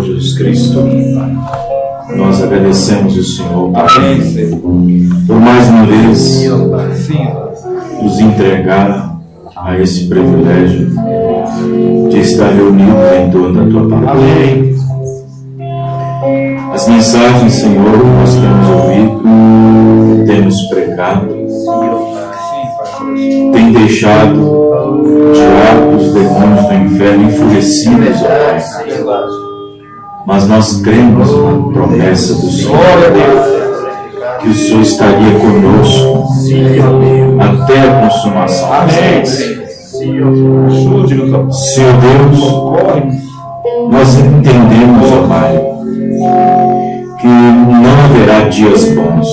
Senhor Jesus Cristo, nós agradecemos o Senhor, Pai, por mais uma vez nos entregar a esse privilégio de estar reunidos em torno da Tua palavra. As mensagens, Senhor, que nós temos ouvido, temos pregado, tem deixado o diabo, os demônios do inferno enfurecidos, ó Pai. Mas nós cremos na promessa do Senhor, que o Senhor estaria conosco até a consumação. Amém. Senhor Deus, nós entendemos, ó Pai, que não haverá dias bons.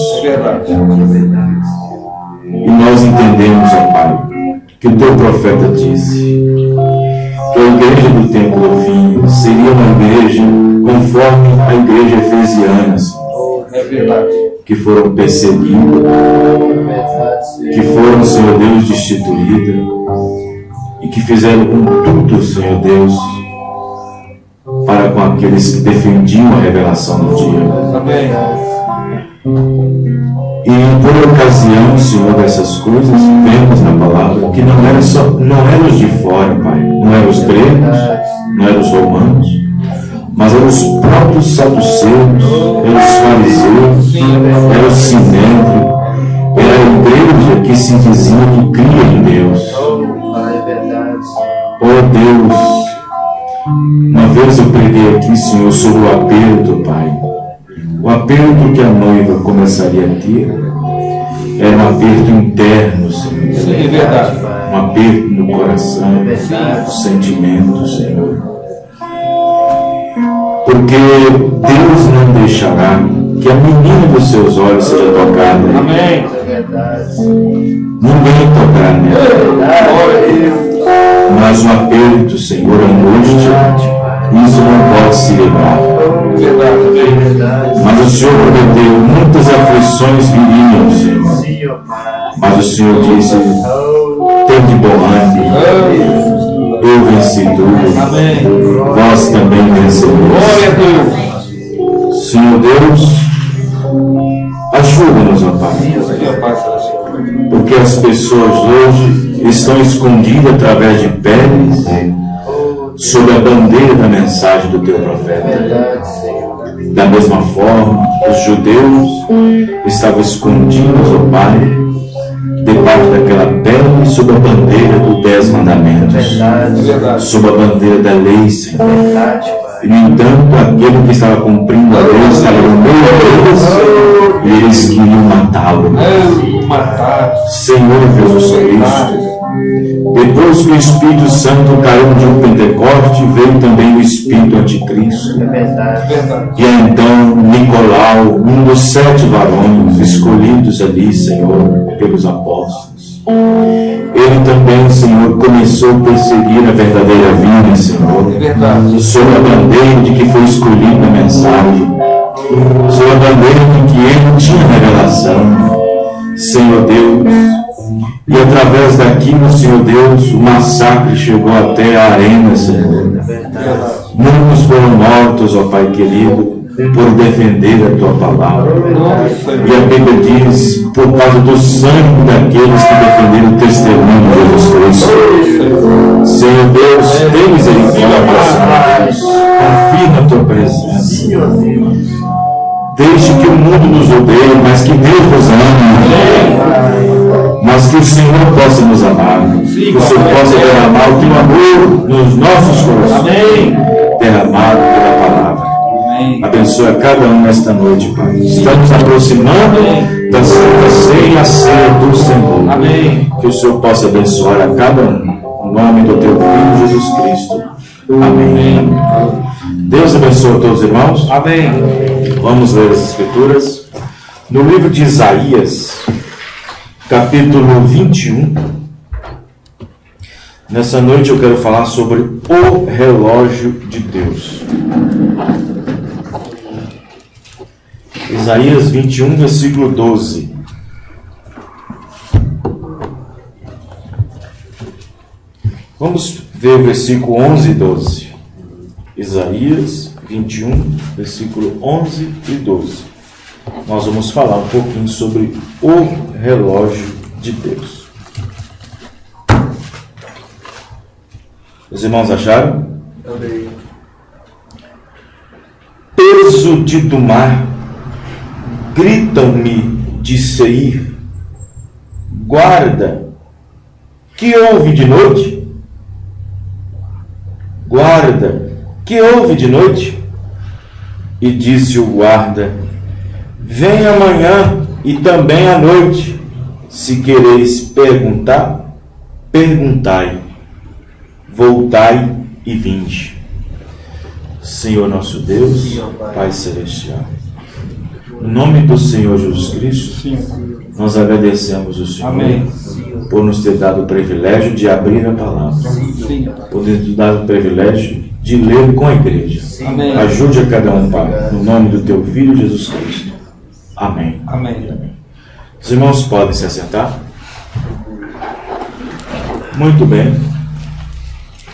E nós entendemos, ó Pai, que o Teu profeta disse que a igreja do templo do vinho seria uma igreja conforme a igreja efesiana, que foram perseguidas, que foram, Senhor Deus, destituídas e que fizeram com tudo, Senhor Deus, para com aqueles que defendiam a revelação do dia. Amém. E por ocasião, Senhor, dessas coisas, vemos na palavra que não eram os de fora, Pai, não eram os gregos, não eram os romanos, mas eram os próprios saduceus, eram os fariseus, eram os sinédrios, era a igreja que se dizia que cria em Deus. Oh Deus, uma vez eu preguei aqui, Senhor, sobre o aperto, Pai. O aperto que a noiva começaria a ter era um aperto interno, Senhor. Sim, é verdade. Um aperto no coração, no sentimento, Senhor. Porque Deus não deixará que a menina dos seus olhos seja tocada. Amém. Ninguém tocará nela. Mas um aperto, Senhor, angústia, isso não pode se livrar. Mas o Senhor prometeu, muitas aflições viriam, Senhor. Mas o Senhor disse, tem de bom ânimo, eu venci tudo, vós também vencereis. Senhor Deus, ajuda-nos, ó Pai, porque as pessoas hoje estão escondidas através de peles sob a bandeira da mensagem do Teu profeta. Da mesma forma, os judeus estavam escondidos, ó Pai, debaixo daquela pele, sob a bandeira dos 10 mandamentos, sob a bandeira da lei, Senhor. E, no entanto, aquele que estava cumprindo a lei estava no meio deles, e eles queriam matá-lo. Senhor Jesus Cristo, depois que o Espírito Santo caiu de um Pentecoste, veio também o Espírito Anticristo. E então Nicolau, um dos 7 varões escolhidos ali, Senhor, pelos apóstolos, ele também, Senhor, começou a perseguir a verdadeira vinha, Senhor, sob a bandeira de que foi escolhido na mensagem, sob a bandeira de que ele tinha revelação, Senhor Deus. E através daquilo, Senhor Deus, o massacre chegou até a arena, Senhor. Muitos foram mortos, ó Pai querido, por defender a Tua palavra. E a Bíblia diz, por causa do sangue daqueles que defenderam o testemunho de Jesus Cristo. Senhor Deus, tem misericórdia, Senhor Deus. Confia na Tua presença. Deixe que o mundo nos odeie, mas que Deus nos ame. Mas que o Senhor possa nos amar. Que o Senhor possa derramar o Teu amor nos nossos corações. Derramado pela palavra. Abençoa cada um nesta noite, Pai. Estamos aproximando da Santa Ceia e a ceia do Senhor. Amém. Que o Senhor possa abençoar a cada um. Em nome do Teu Filho Jesus Cristo. Amém. Deus abençoe a todos os irmãos. Amém. Vamos ler as Escrituras. No livro de Isaías, capítulo 21. Nessa noite eu quero falar sobre o relógio de Deus. Isaías 21, versículo 12. Vamos ver o versículo 11 e 12. Isaías 21, versículo 11 e 12. Nós vamos falar um pouquinho sobre o relógio de Deus. Os irmãos acharam? Peso de do mar, gritam-me de Seir, guarda, que houve de noite? Guarda, que houve de noite? E disse o guarda: vem amanhã e também à noite, se quereis perguntar, perguntai, voltai e vinde. Senhor nosso Deus, Pai Celestial, no nome do Senhor Jesus Cristo, nós agradecemos o Senhor por nos ter dado o privilégio de abrir a palavra, por nos ter dado o privilégio de ler com a igreja. Ajude a cada um, Pai, no nome do Teu Filho Jesus Cristo. Amém. Amém. Os irmãos podem se assentar? Muito bem.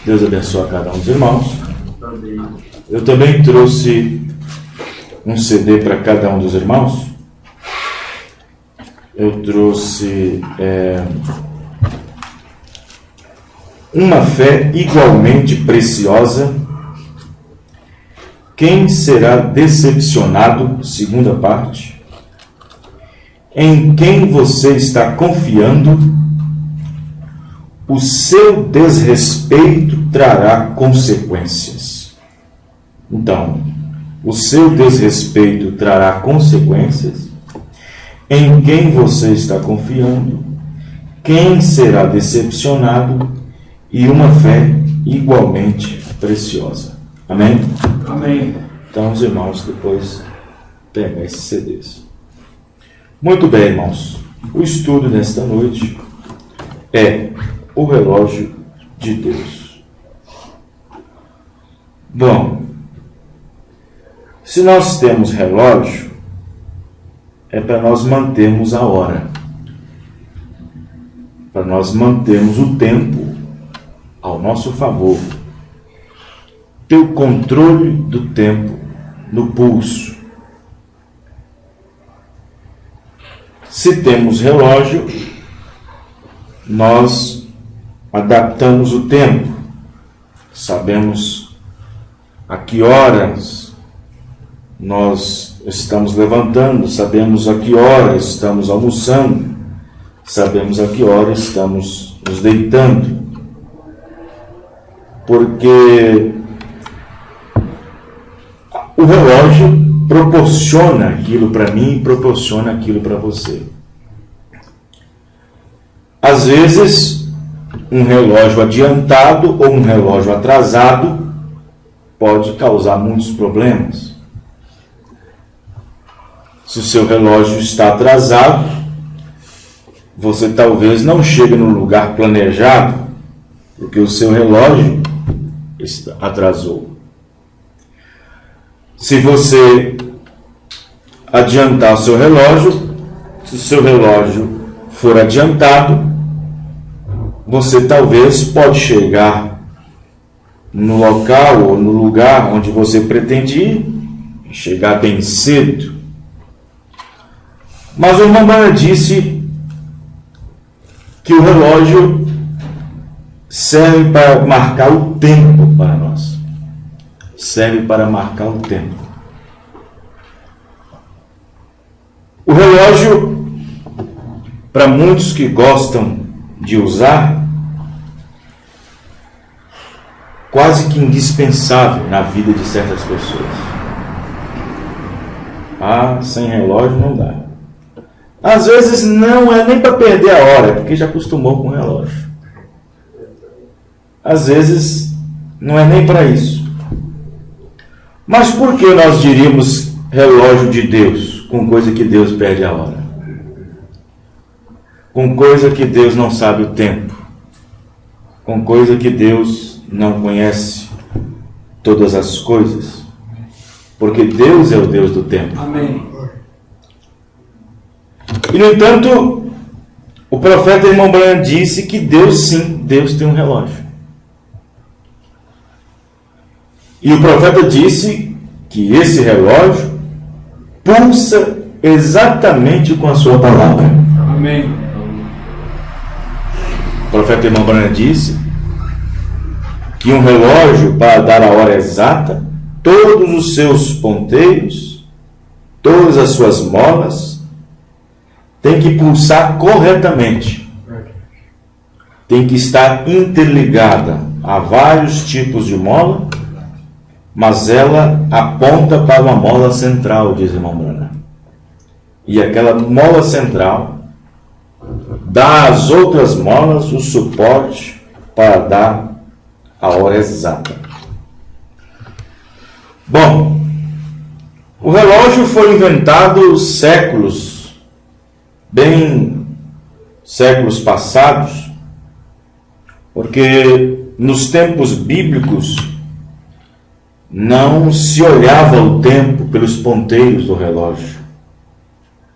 Deus abençoe a cada um dos irmãos. Eu também trouxe um CD para cada um dos irmãos. Eu trouxe Uma Fé Igualmente Preciosa. Quem será decepcionado? Segunda parte. Em quem você está confiando? O seu desrespeito trará consequências. Então, o seu desrespeito trará consequências. Em quem você está confiando? Quem será decepcionado? E uma fé igualmente preciosa. Amém? Amém. Então, os irmãos, depois pegam esses CDs. Muito bem, irmãos. O estudo nesta noite é o relógio de Deus. Bom, se nós temos relógio, é para nós mantermos a hora, para nós mantermos o tempo ao nosso favor, ter o controle do tempo no pulso. Se temos relógio, nós adaptamos o tempo, sabemos a que horas nós estamos levantando, sabemos a que hora estamos almoçando, sabemos a que hora estamos nos deitando, porque o relógio proporciona aquilo para mim e proporciona aquilo para você. Às vezes, um relógio adiantado ou um relógio atrasado pode causar muitos problemas. Se o seu relógio está atrasado, você talvez não chegue no lugar planejado, porque o seu relógio atrasou. Se você adiantar o seu relógio, se o seu relógio for adiantado, você talvez pode chegar no local ou no lugar onde você pretende ir, chegar bem cedo. Mas o irmão Branham disse que o relógio serve para marcar o tempo para nós. Serve para marcar o tempo. O relógio, para muitos que gostam de usar, quase que indispensável na vida de certas pessoas. Sem relógio não dá. Às vezes não é nem para perder a hora, é porque já acostumou com o relógio. Às vezes não é nem para isso. Mas por que nós diríamos relógio de Deus, com coisa que Deus perde a hora? Com coisa que Deus não sabe o tempo? Com coisa que Deus não conhece todas as coisas? Porque Deus é o Deus do tempo. Amém. E, no entanto, o profeta irmão Branham disse que Deus, sim, Deus tem um relógio. E o profeta disse que esse relógio pulsa exatamente com a sua palavra. Amém. O profeta irmão Branham disse que um relógio, para dar a hora exata, todos os seus ponteiros, todas as suas molas, tem que pulsar corretamente. Tem que estar interligada a vários tipos de mola, mas ela aponta para uma mola central, diz o irmão Branham. E aquela mola central dá às outras molas o suporte para dar a hora exata. Bom, o relógio foi inventado séculos passados, porque nos tempos bíblicos não se olhava o tempo pelos ponteiros do relógio.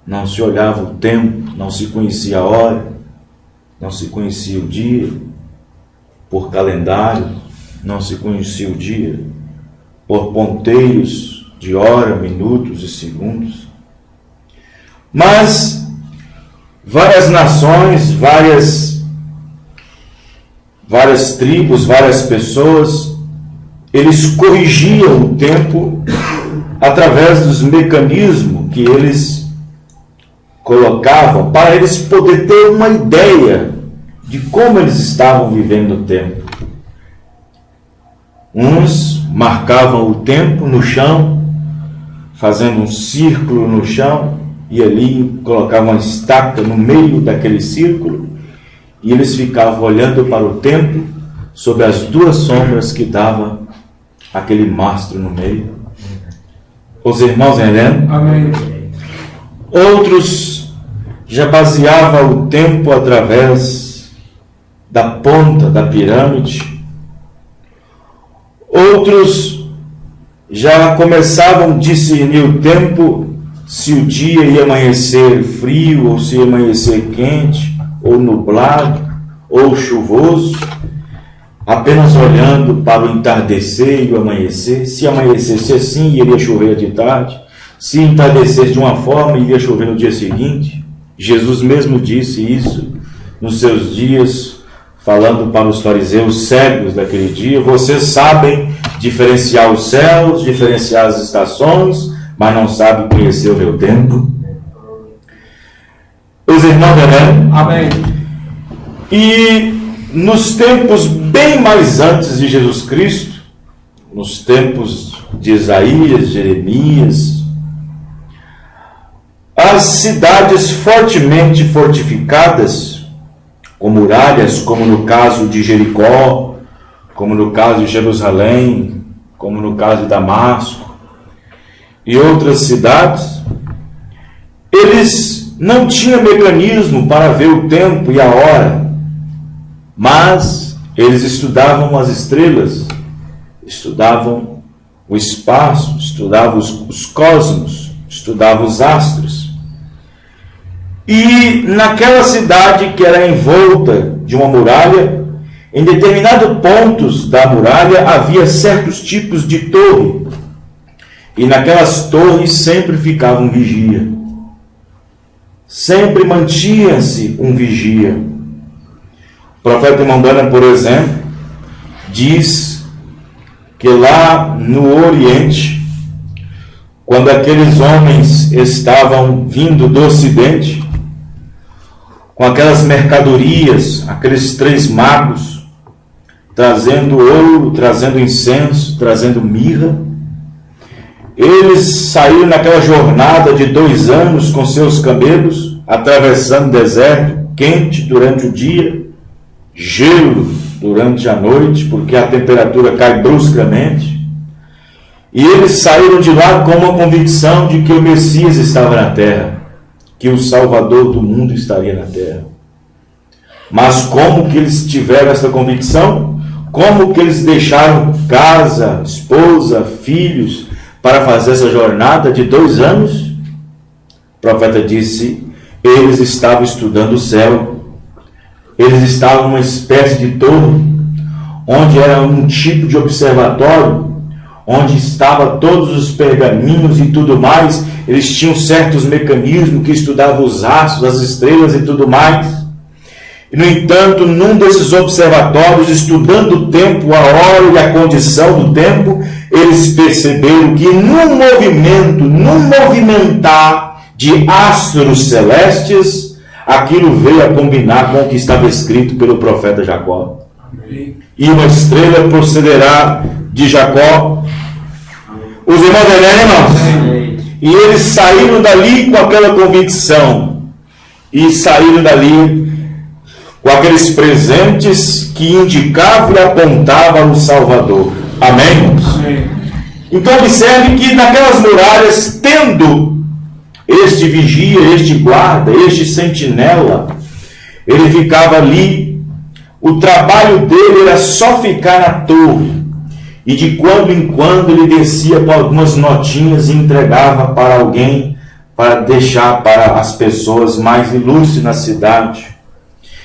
Não se olhava o tempo, não se conhecia a hora, não se conhecia o dia por calendário, não se conhecia o dia por ponteiros de hora, minutos e segundos. Mas várias nações, várias tribos, várias pessoas, eles corrigiam o tempo através dos mecanismos que eles colocavam para eles poderem ter uma ideia de como eles estavam vivendo o tempo. Uns marcavam o tempo no chão, fazendo um círculo no chão, e ali colocavam uma estaca no meio daquele círculo, e eles ficavam olhando para o tempo sob as duas sombras que dava aquele mastro no meio. Os irmãos entendem? Amém. Outros já baseavam o tempo através da ponta da pirâmide. Outros já começavam a discernir o tempo, se o dia ia amanhecer frio, ou se ia amanhecer quente, ou nublado, ou chuvoso, apenas olhando para o entardecer e o amanhecer. Se amanhecesse assim, iria chover de tarde. Se entardecesse de uma forma, iria chover no dia seguinte. Jesus mesmo disse isso nos seus dias, falando para os fariseus cegos daquele dia: vocês sabem diferenciar os céus, diferenciar as estações, mas não sabem conhecer o meu tempo. Os irmãos, né? Amém. E nos tempos bem mais antes de Jesus Cristo, nos tempos de Isaías, Jeremias, as cidades fortemente fortificadas, com muralhas, como no caso de Jericó, como no caso de Jerusalém, como no caso de Damasco e outras cidades, eles não tinham mecanismo para ver o tempo e a hora, mas eles estudavam as estrelas, estudavam o espaço, estudavam os cosmos, estudavam os astros. E naquela cidade que era envolta de uma muralha, em determinados pontos da muralha havia certos tipos de torre, e naquelas torres sempre ficava um vigia, sempre mantinha-se um vigia. O profeta irmão Branham, por exemplo, diz que lá no Oriente, quando aqueles homens estavam vindo do Ocidente, com aquelas mercadorias, aqueles 3 magos, trazendo ouro, trazendo incenso, trazendo mirra, eles saíram naquela jornada de 2 anos com seus camelos, atravessando o deserto, quente durante o dia, gelo durante a noite, porque a temperatura cai bruscamente. E eles saíram de lá com uma convicção de que o Messias estava na terra, que o Salvador do mundo estaria na terra. Mas como que eles tiveram essa convicção? Como que eles deixaram casa, esposa, filhos, para fazer essa jornada de 2 anos? O profeta disse: eles estavam estudando o céu. Eles estavam numa espécie de torre, onde era um tipo de observatório, onde estavam todos os pergaminhos e tudo mais. Eles tinham certos mecanismos que estudavam os astros, as estrelas e tudo mais. E, no entanto, num desses observatórios, estudando o tempo, a hora e a condição do tempo, eles perceberam que num movimentar de astros celestes, aquilo veio a combinar com o que estava escrito pelo profeta Jacó. Amém. E uma estrela procederá de Jacó. Os irmãos entendem, irmãos? Amém. E eles saíram dali com aquela convicção, e saíram dali com aqueles presentes que indicavam e apontavam o Salvador. Amém? Amém. Então observe que naquelas muralhas, tendo este vigia, este guarda, este sentinela, ele ficava ali. O trabalho dele era só ficar na torre, e de quando em quando ele descia com algumas notinhas e entregava para alguém, para deixar para as pessoas mais ilustres na cidade.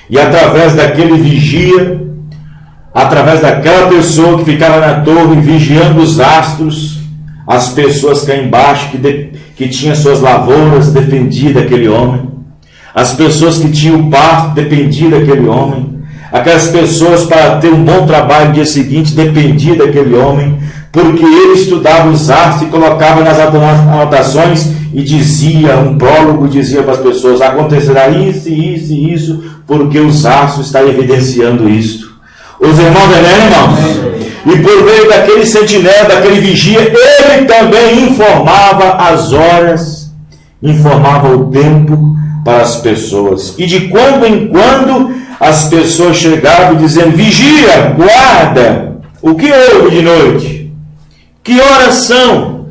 E através daquele vigia, através daquela pessoa que ficava na torre vigiando os astros, as pessoas cá embaixo que tinham suas lavouras dependiam daquele homem. As pessoas que tinham o parto dependiam daquele homem. Aquelas pessoas, para ter um bom trabalho no dia seguinte, dependiam daquele homem, porque ele estudava os astros e colocava nas anotações e dizia, um prólogo, dizia para as pessoas: acontecerá isso, isso e isso, porque os astros estão evidenciando isto. Os irmãos entendem, irmãos? E por meio daquele sentinela, daquele vigia, ele também informava as horas, informava o tempo para as pessoas. E de quando em quando as pessoas chegavam dizendo: vigia, guarda, o que houve de noite? Que horas são?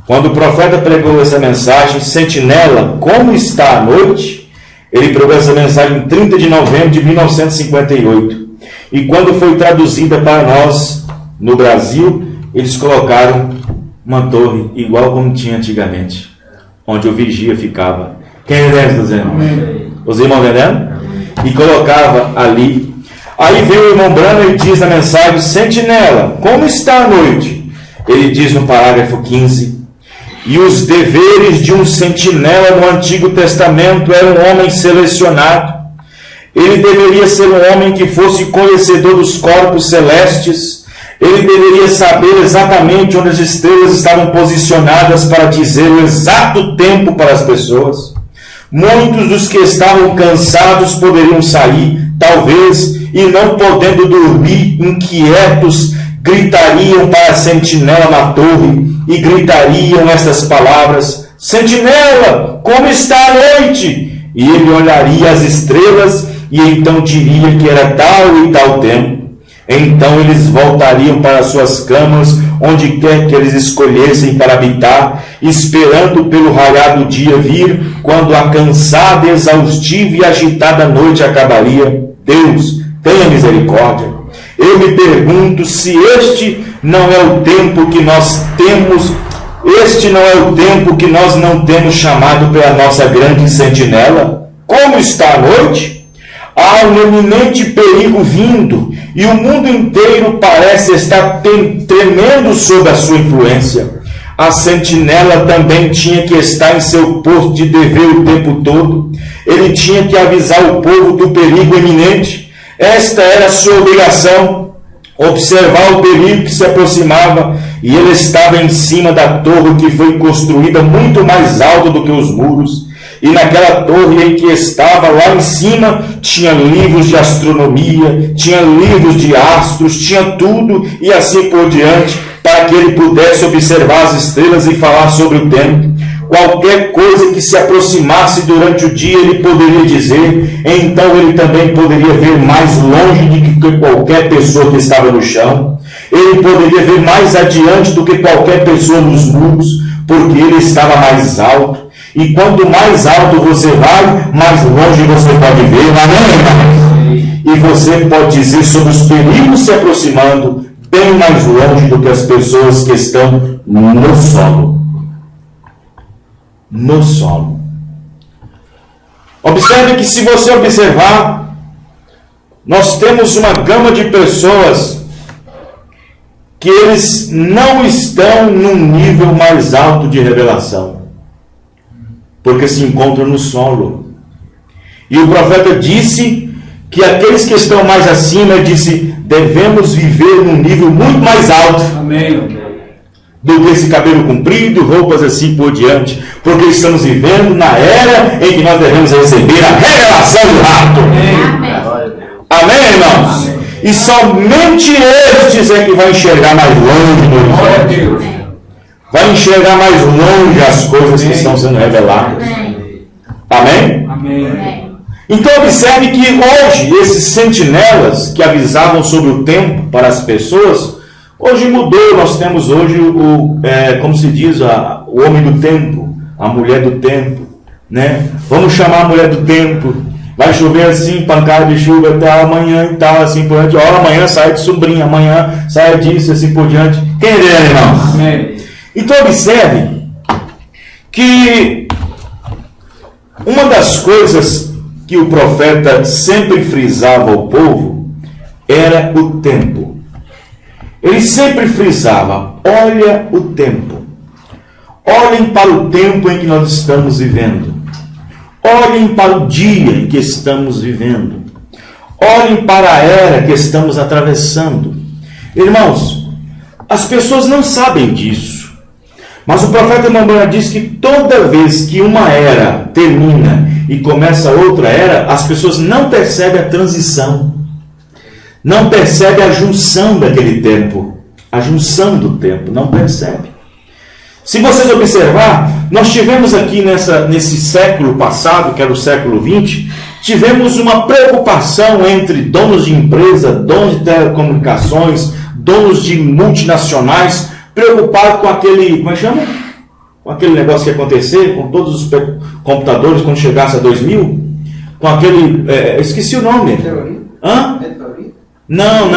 Quando o profeta pregou essa mensagem, sentinela, como está a noite? Ele pregou essa mensagem em 30 de novembro de 1958. E quando foi traduzida para nós no Brasil, eles colocaram uma torre igual como tinha antigamente, onde o vigia ficava. Quem entende, dizendo? Os irmãos entendendo? E colocava ali. Aí veio o irmão Branham e diz na mensagem: sentinela, como está a noite? Ele diz no parágrafo 15: e os deveres de um sentinela no Antigo Testamento era um homem selecionado. Ele deveria ser um homem que fosse conhecedor dos corpos celestes. Ele deveria saber exatamente onde as estrelas estavam posicionadas para dizer o exato tempo para as pessoas. Muitos dos que estavam cansados poderiam sair, talvez, e não podendo dormir, inquietos, gritariam para a sentinela na torre e gritariam estas palavras: sentinela, como está a noite? E ele olharia as estrelas e então diria que era tal e tal tempo. Então eles voltariam para suas camas, onde quer que eles escolhessem para habitar, esperando pelo raiar do dia vir, quando a cansada, exaustiva e agitada noite acabaria. Deus, tenha misericórdia. Eu me pergunto se este não é o tempo que nós temos, este não é o tempo que nós não temos chamado pela nossa grande sentinela. Como está a noite? Há um eminente perigo vindo, e o mundo inteiro parece estar tremendo sob a sua influência. A sentinela também tinha que estar em seu posto de dever o tempo todo. Ele tinha que avisar o povo do perigo iminente. Esta era a sua obrigação, observar o perigo que se aproximava, e ele estava em cima da torre que foi construída muito mais alta do que os muros. E naquela torre em que estava lá em cima, tinha livros de astronomia, tinha livros de astros, tinha tudo e assim por diante, para que ele pudesse observar as estrelas e falar sobre o tempo. Qualquer coisa que se aproximasse durante o dia, ele poderia dizer. Então ele também poderia ver mais longe do que qualquer pessoa que estava no chão. Ele poderia ver mais adiante do que qualquer pessoa nos muros, porque ele estava mais alto. E quanto mais alto você vai, mais longe você pode ver. Amém? E você pode dizer sobre os perigos se aproximando, bem mais longe do que as pessoas que estão no solo. No solo. Observe que, se você observar, nós temos uma gama de pessoas que eles não estão num nível mais alto de revelação, porque se encontram no solo. E o profeta disse que aqueles que estão mais acima, disse, devemos viver num nível muito mais alto. Amém. Do que esse cabelo comprido, roupas assim por diante, porque estamos vivendo na era em que nós devemos receber a revelação do rapto. Amém, irmãos? Amém. E somente estes é que vai enxergar mais longe no horizonte. Vai enxergar mais longe as coisas que estão sendo reveladas. Amém? Amém. Então observe que hoje esses sentinelas que avisavam sobre o tempo para as pessoas, hoje mudou. Nós temos hoje como se diz, o homem do tempo, a mulher do tempo, né? Vamos chamar a mulher do tempo. Vai chover assim, pancada de chuva até amanhã e tal, assim por diante. Ó, amanhã sai de sombrinha, amanhã sai disso, assim por diante. Quem é, irmãos? Amém. Então observe que uma das coisas que o profeta sempre frisava ao povo era o tempo. Ele sempre frisava, olha o tempo. Olhem para o tempo em que nós estamos vivendo. Olhem para o dia em que estamos vivendo. Olhem para a era que estamos atravessando. Irmãos, as pessoas não sabem disso. Mas o profeta Namã diz que toda vez que uma era termina e começa outra era, as pessoas não percebem a transição. Não percebem a junção daquele tempo. A junção do tempo, não percebe. Se vocês observar, nós tivemos aqui nesse século passado, que era o século XX, tivemos uma preocupação entre donos de empresa, donos de telecomunicações, donos de multinacionais, preocupados com aquele, como é que chama? Com aquele negócio que ia acontecer, com todos os computadores quando chegasse a 2000, com aquele, esqueci o nome. Hã? Não.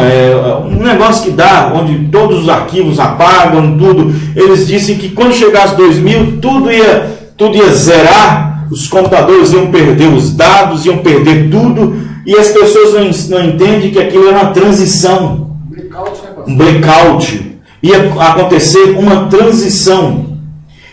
É um negócio que dá, onde todos os arquivos apagam, tudo. Eles dizem que quando chegasse 2000, tudo ia zerar, os computadores iam perder os dados, iam perder tudo, e as pessoas não entendem que aquilo era uma transição. Um blackout. Ia acontecer uma transição.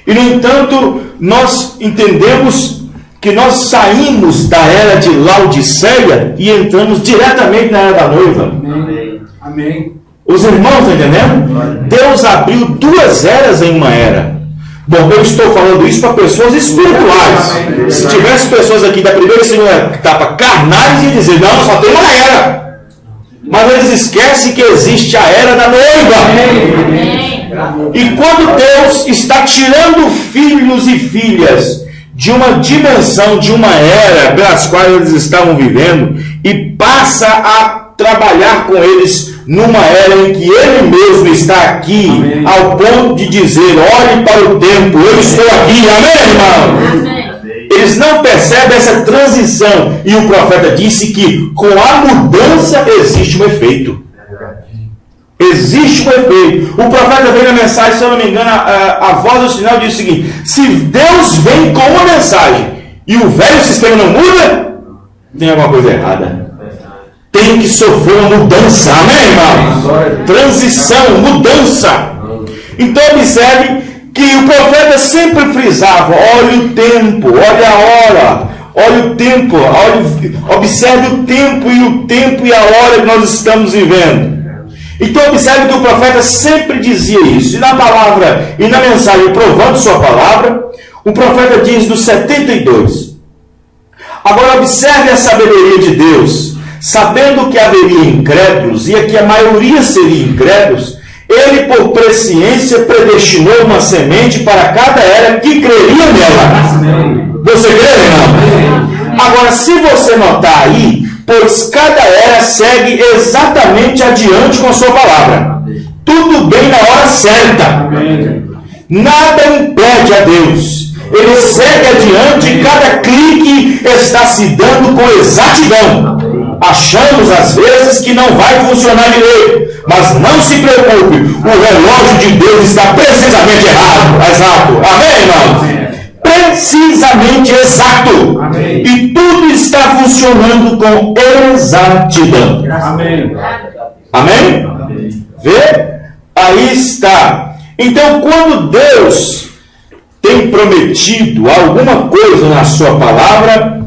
E, no entanto, nós entendemos que nós saímos da era de Laodiceia e entramos diretamente na era da noiva. Amém. Amém. Os irmãos estão entendendo? Deus abriu duas eras em uma era. Bom, eu estou falando isso para pessoas espirituais. Se tivesse pessoas aqui da primeira e segunda etapa carnais, iam dizer, não, só tem uma era. Mas eles esquecem que existe a era da noiva. Amém. E quando Deus está tirando filhos e filhas de uma dimensão, de uma era pelas quais eles estavam vivendo, e passa a trabalhar com eles numa era em que Ele mesmo está aqui, amém, ao ponto de dizer, olhe para o tempo, eu estou aqui, amém, irmão? Amém. Eles não percebem essa transição, e o profeta disse que com a mudança existe um efeito. Existe um efeito. O profeta veio na mensagem, se eu não me engano, a voz do sinal diz o seguinte: se Deus vem com uma mensagem e o velho sistema não muda, tem alguma coisa errada. Tem que sofrer uma mudança, amém, irmão? Transição, mudança. Então observe que o profeta sempre frisava, olhe o tempo, olhe a hora, olhe o tempo, observe o tempo e a hora que nós estamos vivendo. Então observe que o profeta sempre dizia isso. E na palavra, e na mensagem provando sua palavra, o profeta diz no 72. Agora observe a sabedoria de Deus. Sabendo que haveria incrédulos, e que a maioria seria incrédulos, Ele por presciência predestinou uma semente para cada era que creria nela. Você crê, irmão? Agora, se você notar aí, pois cada era segue exatamente adiante com a sua palavra. Tudo bem na hora certa. Nada impede a Deus. Ele segue adiante e cada clique está se dando com exatidão. Achamos às vezes que não vai funcionar direito. Mas não se preocupe. O relógio de Deus está precisamente exato. Amém, irmãos? Precisamente exato. Amém. E tudo está funcionando com exatidão. Amém. Amém? Amém? Vê? Aí está. Então, quando Deus tem prometido alguma coisa na sua palavra,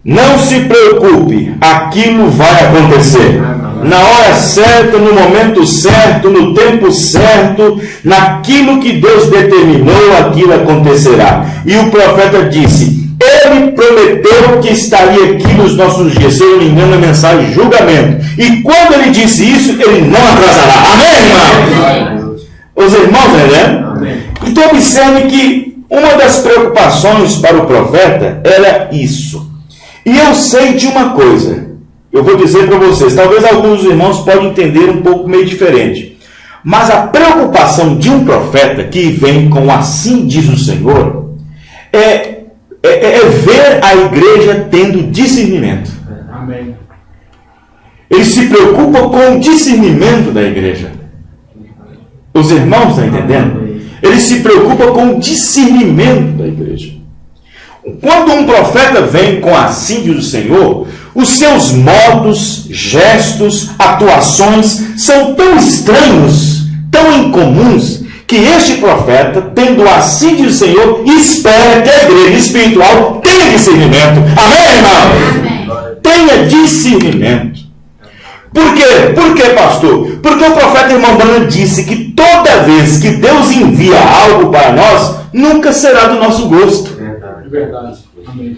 não se preocupe, aquilo vai acontecer. Na hora certa, no momento certo, no tempo certo, naquilo que Deus determinou, aquilo acontecerá. E o profeta disse, ele prometeu que estaria aqui nos nossos dias, se eu não me engano, a mensagem de julgamento. E quando ele disse isso, ele não atrasará. Amém, irmão? Os irmãos, né? Então observe que uma das preocupações para o profeta era isso. E eu sei de uma coisa, eu vou dizer para vocês, talvez alguns dos irmãos podem entender um pouco meio diferente, mas a preocupação de um profeta que vem com assim diz o Senhor, é ver a igreja tendo discernimento. Amém. Ele se preocupa com o discernimento da igreja. Os irmãos estão entendendo? Ele se preocupa com o discernimento da igreja. Quando um profeta vem com assim diz o Senhor, os seus modos, gestos, atuações são tão estranhos, tão incomuns, que este profeta, tendo assim diz o Senhor, espera que a igreja espiritual tenha discernimento. Amém, irmão? Amém. Tenha discernimento. Por quê? Por quê, pastor? Porque o profeta irmão Branham disse que toda vez que Deus envia algo para nós, nunca será do nosso gosto. Verdade. Amém.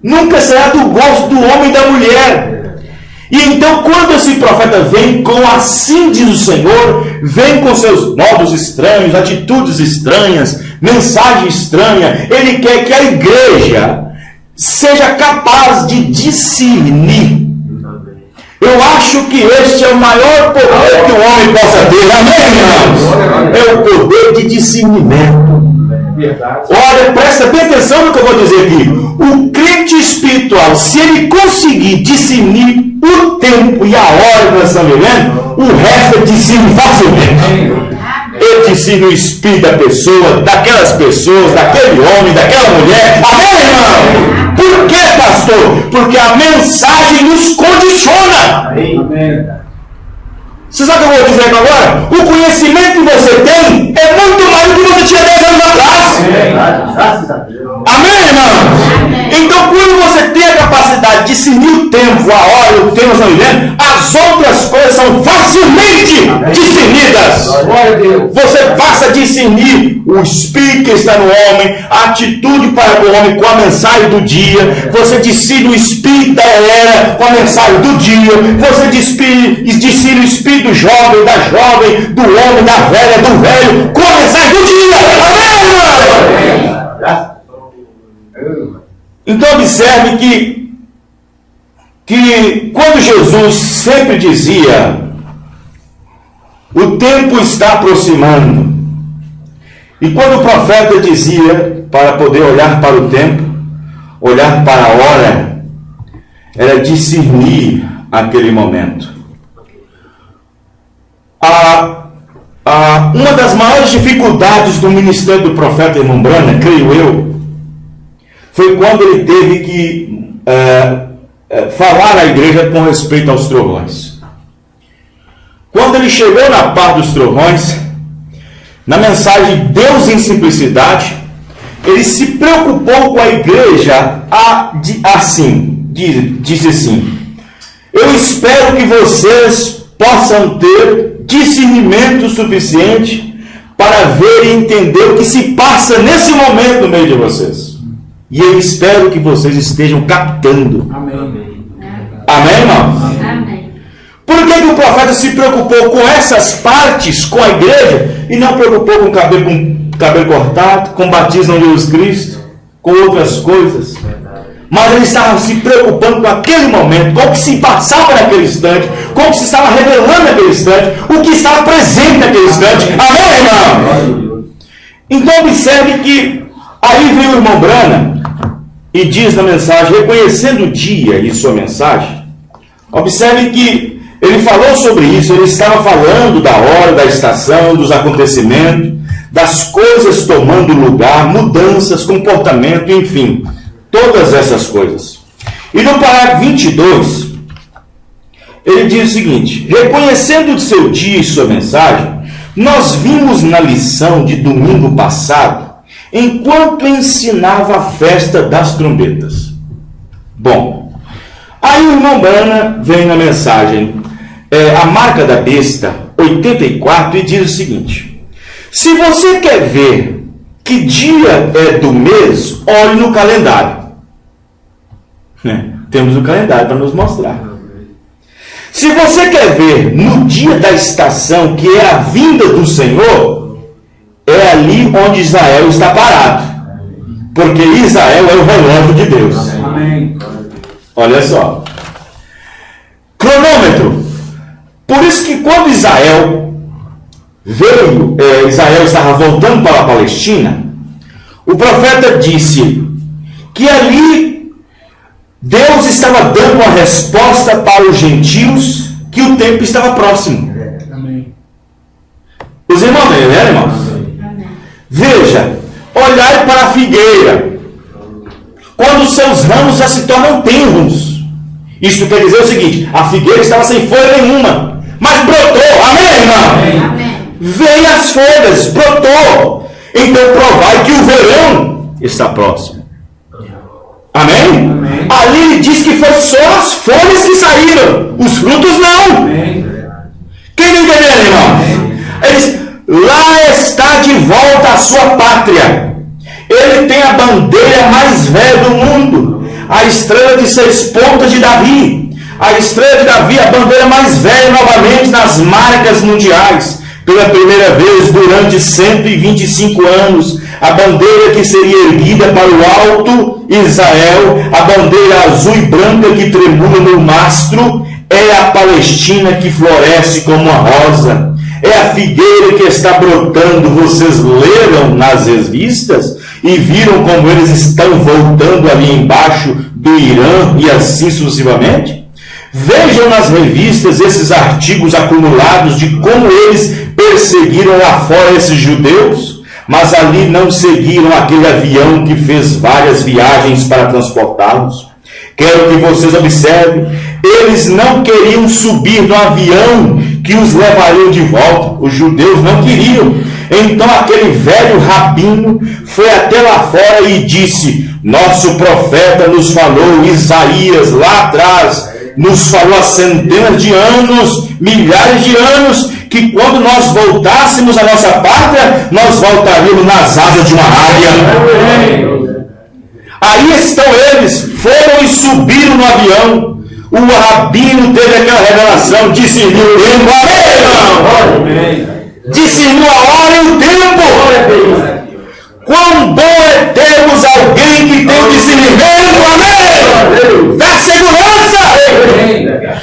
Nunca será do gosto do homem e da mulher. E então, quando esse profeta vem com assim diz o Senhor, vem com seus modos estranhos, atitudes estranhas, mensagem estranha, ele quer que a igreja seja capaz de discernir. Eu acho que este é o maior poder que o homem possa ter. Amém, irmãos? É o poder de discernimento. Olha, presta bem atenção no que eu vou dizer aqui. O crente espiritual, se ele conseguir discernir o tempo e a hora que nós estamos vivendo, o resto é discerne facilmente. Ele discerne o espírito da pessoa, daquelas pessoas, daquele homem, daquela mulher. Amém, irmão? Por quê, pastor? Porque a mensagem nos condiciona. Amém. Você sabe o que eu vou dizer agora? O conhecimento que você tem é muito mais do que você tinha 10 anos atrás. Amém, irmão? Então, quando você tem a capacidade de discernir o tempo, a hora, o tempo, as outras coisas são facilmente discernidas. Você passa a discernir o espírito que está no homem, a atitude para com o homem com a mensagem do dia. Você discerne o espírito da era com a mensagem do dia. Você discerne o espírito do jovem, da jovem, do homem, da velha, do velho, com a mensagem do dia. Amém, irmão? Então observe que quando Jesus sempre dizia o tempo está aproximando, e quando o profeta dizia para poder olhar para o tempo, olhar para a hora, era discernir aquele momento. Uma das maiores dificuldades do ministério do profeta irmão Branham, creio eu, foi quando ele teve que falar à igreja com respeito aos trovões. Quando ele chegou na parte dos trovões, na mensagem Deus em Simplicidade, ele se preocupou com a igreja disse assim: eu espero que vocês possam ter discernimento suficiente para ver e entender o que se passa nesse momento no meio de vocês. E eu espero que vocês estejam captando. Amém. Amém, irmãos? Amém. Por que o profeta se preocupou com essas partes, com a igreja, e não preocupou com cabelo cortado, com batismo de Jesus Cristo, com outras coisas? Mas ele estava se preocupando com aquele momento, com o que se passava naquele instante, com o que se estava revelando naquele instante, o que estava presente naquele instante. Amém, irmão? Então observe que aí vem o irmão Branham e diz na mensagem, reconhecendo o dia e sua mensagem, observe que ele falou sobre isso, ele estava falando da hora, da estação, dos acontecimentos, das coisas tomando lugar, mudanças, comportamento, enfim, todas essas coisas. E no parágrafo 22, Ele diz o seguinte: reconhecendo o seu dia e sua mensagem, nós vimos na lição de domingo passado, enquanto ensinava a festa das trombetas. Bom, aí o irmão Brana vem na mensagem, a marca da besta, 84, e diz o seguinte: se você quer ver que dia é do mês, olhe no calendário. Temos o calendário para nos mostrar. Se você quer ver no dia da estação, que é a vinda do Senhor, é ali onde Israel está parado. Porque Israel é o relógio de Deus. Amém. Olha só. Cronômetro. Por isso que quando Israel veio, Israel estava voltando para a Palestina, o profeta disse que ali Deus estava dando uma resposta para os gentios, que o tempo estava próximo. Amém. Os irmãos, né, irmãos? Amém. Veja, olhai para a figueira, quando os seus ramos já se tornam tenros. Isso quer dizer o seguinte: a figueira estava sem folha nenhuma, mas brotou. Amém, irmão? Amém. Veio as folhas, brotou. Então provai que o verão está próximo. Amém? Amém? Ali ele diz que foi só as folhas que saíram, os frutos não. Amém. Quem não entendeu, irmão? Ele diz: lá está de volta a sua pátria. Ele tem a bandeira mais velha do mundo, a estrela de 6 pontas de Davi. A estrela de Davi, a bandeira mais velha novamente nas marcas mundiais. Pela primeira vez durante 125 anos, a bandeira que seria erguida para o alto Israel, a bandeira azul e branca que tremula no mastro, é a Palestina que floresce como uma rosa. É a figueira que está brotando. Vocês leram nas revistas e viram como eles estão voltando ali embaixo do Irã e assim sucessivamente? Vejam nas revistas esses artigos acumulados de como eles perseguiram lá fora esses judeus, mas ali não seguiram aquele avião que fez várias viagens para transportá-los. Quero que vocês observem, eles não queriam subir no avião que os levaria de volta. Os judeus não queriam. Então aquele velho rabino foi até lá fora e disse: nosso profeta nos falou, Isaías lá atrás, nos falou há centenas de anos, milhares de anos, que quando nós voltássemos à nossa pátria, nós voltaríamos nas asas de uma águia. Aí estão eles, foram e subiram no avião. O rabino teve aquela revelação, discerniu o tempo. Amém, discerniu a hora e o tempo. Quão bom é termos alguém que tem o discernimento, amém? Da segurança.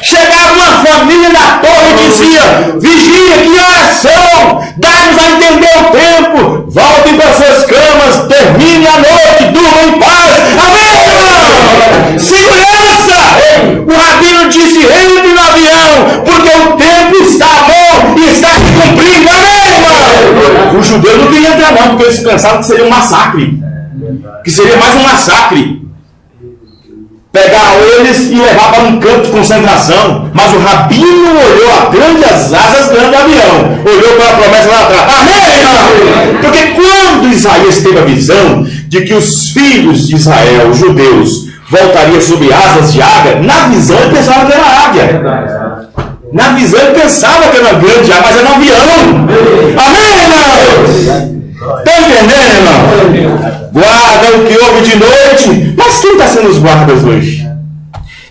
Chegava uma família na torre e dizia: vigia, que oração, dá-nos a entender o tempo, voltem para suas camas, termine a noite, durmam em paz, amém? Segurança. O rabino disse: entre no avião, porque o tempo está bom e está se cumprindo, amém, irmão? Os judeus não queriam entrar não, porque eles pensavam que seria um massacre, que seria mais um massacre, pegar eles e levar para um campo de concentração. Mas o rabino olhou as asas grandes do avião, olhou para a promessa lá atrás, amém, irmão? Porque quando Isaías teve a visão de que os filhos de Israel, os judeus, voltariam sob asas de águia, na visão ele pensava que era águia. Na visão ele pensava que era uma grande águia, mas era um avião. Amém, irmão? Está entendendo, irmão? Guarda o que houve de noite. Mas quem está sendo os guardas hoje?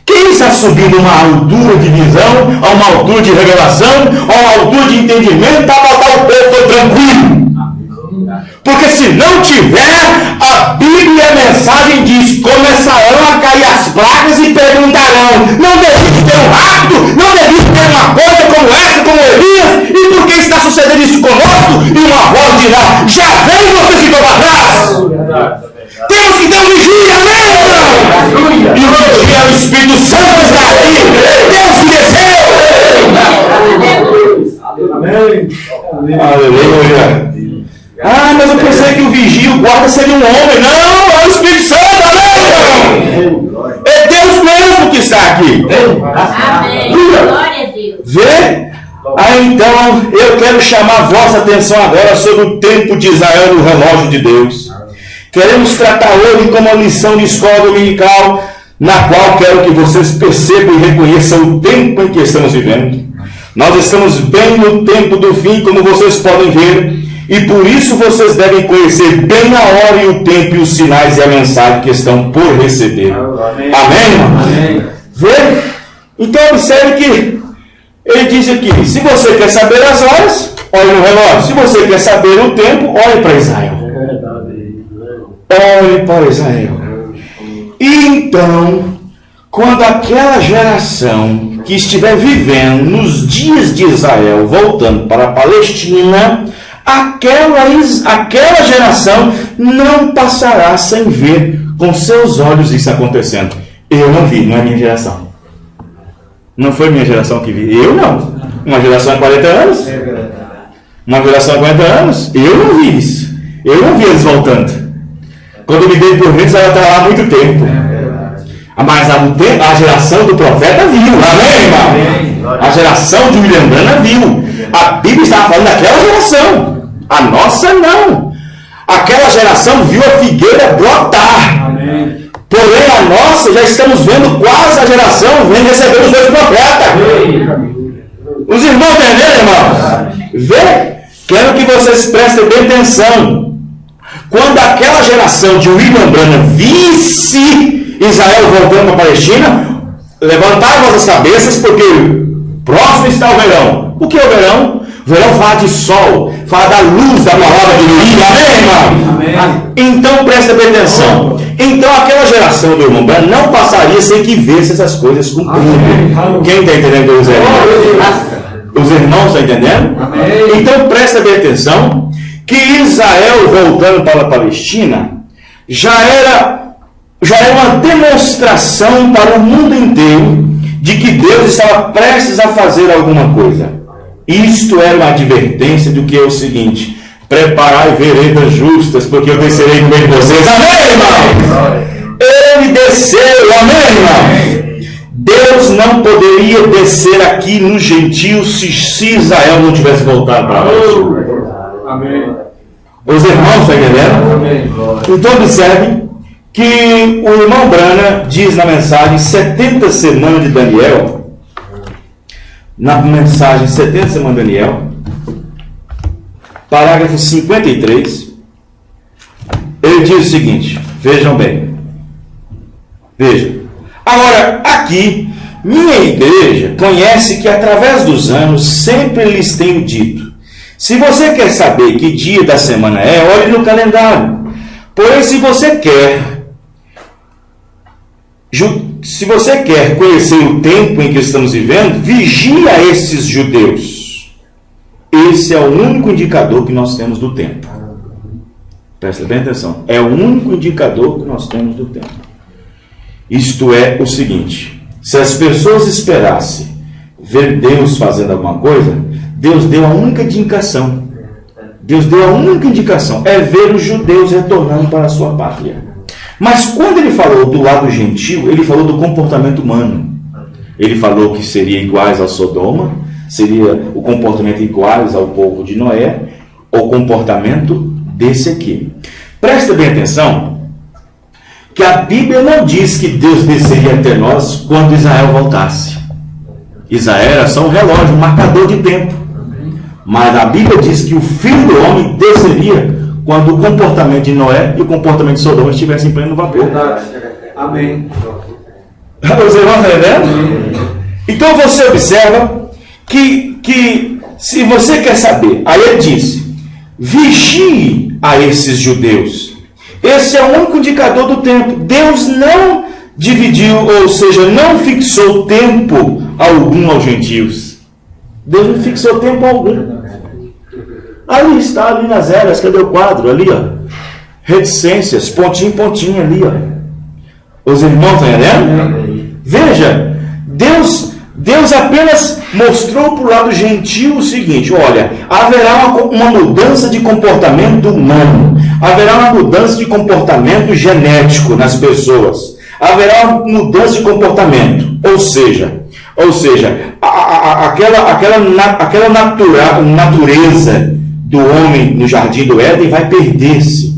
Quem está subindo a uma altura de visão, a uma altura de revelação, a uma altura de entendimento para botar o povo tranquilo? Porque se não tiver, a Bíblia, a mensagem diz: começarão a cair as placas e perguntarão: não devia ter um rapto? Não devia ter uma coisa como essa, como Elias? E por que está sucedendo isso conosco? E uma voz dirá: já veio, você ficou para trás. Temos que ter um vigia, amém? E o vigia é o Espírito Santo que está aqui. Deus que desceu. Amém. Aleluia. Ah, mas eu pensei que o vigia, o guarda seria um homem. Não, é o Espírito Santo, amém? É Deus mesmo que está aqui. Amém. Vê? Aí então eu quero chamar a vossa atenção agora sobre o tempo de Israel no relógio de Deus. Queremos tratar hoje como uma lição de escola dominical, na qual quero que vocês percebam e reconheçam o tempo em que estamos vivendo. Nós estamos bem no tempo do fim, como vocês podem ver, e por isso vocês devem conhecer bem a hora e o tempo e os sinais e a mensagem que estão por receber. Amém? Amém? Vê? Então observe que ele diz aqui, se você quer saber as horas, olhe no relógio. Se você quer saber o tempo, olhe para Israel. Olhe para Israel. E então, quando aquela geração que estiver vivendo nos dias de Israel, voltando para a Palestina, aquela geração não passará sem ver com seus olhos isso acontecendo. Eu não vi, não é minha geração. Não foi minha geração que vi. Eu não. Uma geração de 40 anos. Uma geração de 40 anos. Eu não vi isso. Eu não vi eles voltando. Quando eu me dei por ver, Israel estava lá há muito tempo. Mas a geração do profeta viu. Amém, irmão? A geração de William Branham viu. A Bíblia estava falando daquela geração. A nossa não. Aquela geração viu a figueira brotar. Amém. Porém, a nossa, já estamos vendo quase a geração vem receber os dois profetas. Os irmãos entenderam, irmãos? Vê? Quero que vocês prestem bem atenção. Quando aquela geração de William Branham visse Israel voltando para a Palestina, levantaram vossas cabeças, porque próximo está o verão. O que é o verão? O verão fala de sol, fala da luz da palavra de Deus. Amém, irmão? Amém. Então presta bem atenção. Então aquela geração do irmão Branham não passaria sem que visse essas coisas cumpridas. Quem está entendendo os irmãos? Os irmãos estão entendendo? Amém. Então presta bem atenção que Israel voltando para a Palestina já era uma demonstração para o mundo inteiro de que Deus estava prestes a fazer alguma coisa. Isto era uma advertência do que é o seguinte: preparai veredas justas, porque eu descerei no meio de vocês. Amém, irmão? Ele desceu, amém, irmão? Deus não poderia descer aqui nos gentios se Israel não tivesse voltado para lá. Amém. Os irmãos estão entendendo? Amém. Então observe que o irmão Branham diz na mensagem 70 semanas de Daniel. Na mensagem 70 semanas de Daniel, parágrafo 53, ele diz o seguinte, vejam bem, veja, agora aqui, minha igreja conhece que através dos anos sempre lhes tenho dito, se você quer saber que dia da semana é, olhe no calendário, porém se você quer conhecer o tempo em que estamos vivendo, vigia esses judeus. Esse é o único indicador que nós temos do tempo. Presta bem atenção. É o único indicador que nós temos do tempo. Isto é o seguinte: se as pessoas esperassem ver Deus fazendo alguma coisa, Deus deu a única indicação. Deus deu a única indicação. É ver os judeus retornando para a sua pátria. Mas quando ele falou do lado gentil, ele falou do comportamento humano. Ele falou que seria iguais a Sodoma, seria o comportamento iguais ao povo de Noé, o comportamento desse aqui. Presta bem atenção que a Bíblia não diz que Deus desceria até nós quando Israel voltasse. Israel era só um relógio, um marcador de tempo. Mas a Bíblia diz que o Filho do Homem desceria quando o comportamento de Noé e o comportamento de Sodoma estivessem em pleno vapor. Amém. Você vai entendendo? Então você observa que se você quer saber, aí ele diz, vigie a esses judeus. Esse é o único indicador do tempo. Deus não dividiu, ou seja, não fixou tempo algum aos gentios. Deus não fixou tempo algum. Ali está, ali nas eras, cadê o quadro? Ali, ó. Reticências, pontinho, pontinho ali, ó. Os irmãos estão entendendo? Veja, Deus apenas mostrou para o lado gentil o seguinte: olha, haverá uma mudança de comportamento humano, haverá uma mudança de comportamento genético nas pessoas, haverá uma mudança de comportamento, ou seja, aquela natureza do homem no jardim do Éden vai perder-se.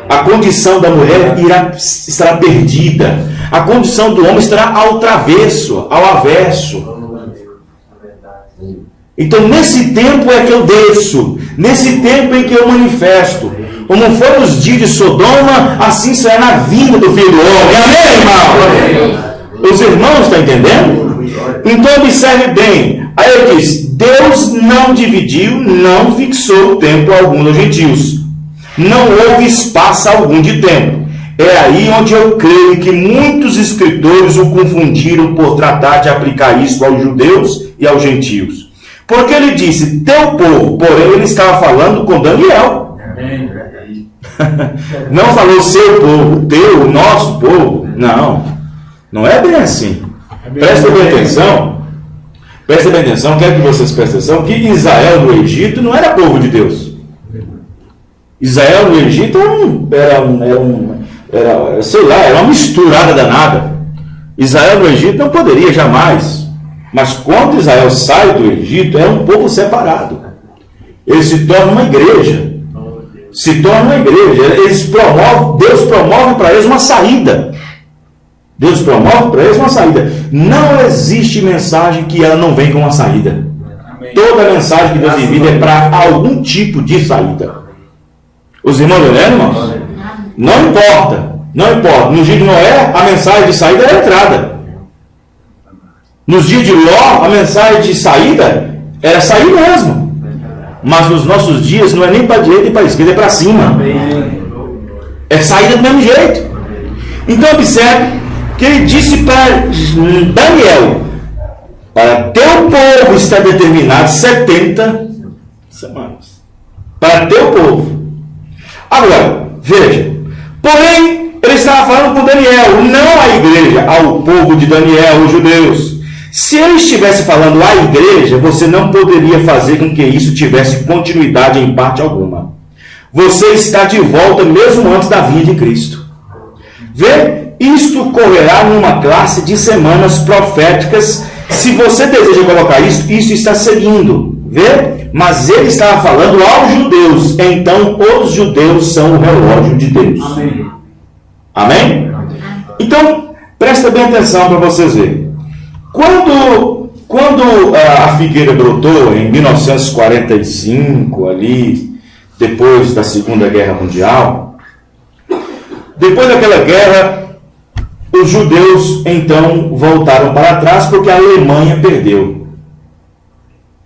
A condição da mulher estará perdida. A condição do homem estará ao travesso, ao avesso. Então, nesse tempo é que eu desço, nesse tempo em que eu manifesto. Como foi nos dias de Sodoma, assim será na vinda do Filho do Homem. Amém, irmão? Os irmãos estão entendendo? Então, observe bem. Aí ele diz: Deus não dividiu, não fixou o tempo algum dos gentios. Não houve espaço algum de tempo. É aí onde eu creio que muitos escritores o confundiram por tratar de aplicar isso aos judeus e aos gentios. Porque ele disse teu povo, porém ele estava falando com Daniel. Não falou seu povo, teu, nosso povo. Não é bem assim. Presta bem atenção. Presta bem atenção, quero que vocês prestem atenção que Israel no Egito não era povo de Deus. Israel no Egito era uma misturada danada. Israel no Egito não poderia jamais. Mas quando Israel sai do Egito, é um povo separado. Ele se torna uma igreja. Deus promove para eles uma saída. Não existe mensagem que ela não vem com uma saída. Amém. Toda mensagem que Deus envia é para algum tipo de saída. Os irmãos entendem, irmãos? Não importa. Nos dias de Noé, a mensagem de saída era a entrada. Nos dias de Ló, a mensagem de saída era sair mesmo. Mas nos nossos dias não é nem para a direita nem para a esquerda, é para cima. É saída do mesmo jeito. Então observe que ele disse para Daniel: para teu povo está determinado 70 semanas. Para teu povo. Agora, veja. Porém, ele estava falando com Daniel, não à igreja, ao povo de Daniel, os judeus. Se ele estivesse falando à igreja, você não poderia fazer com que isso tivesse continuidade em parte alguma. Você está de volta mesmo antes da vinda de Cristo. Vê? Isto ocorrerá numa classe de semanas proféticas. Se você deseja colocar isso está seguindo. Vê? Mas ele estava falando aos judeus. Então, os judeus são o relógio de Deus. Amém? Amém? Então, presta bem atenção para vocês verem. Quando a figueira brotou em 1945, ali, depois da Segunda Guerra Mundial, depois daquela guerra, os judeus então voltaram para trás porque a Alemanha perdeu.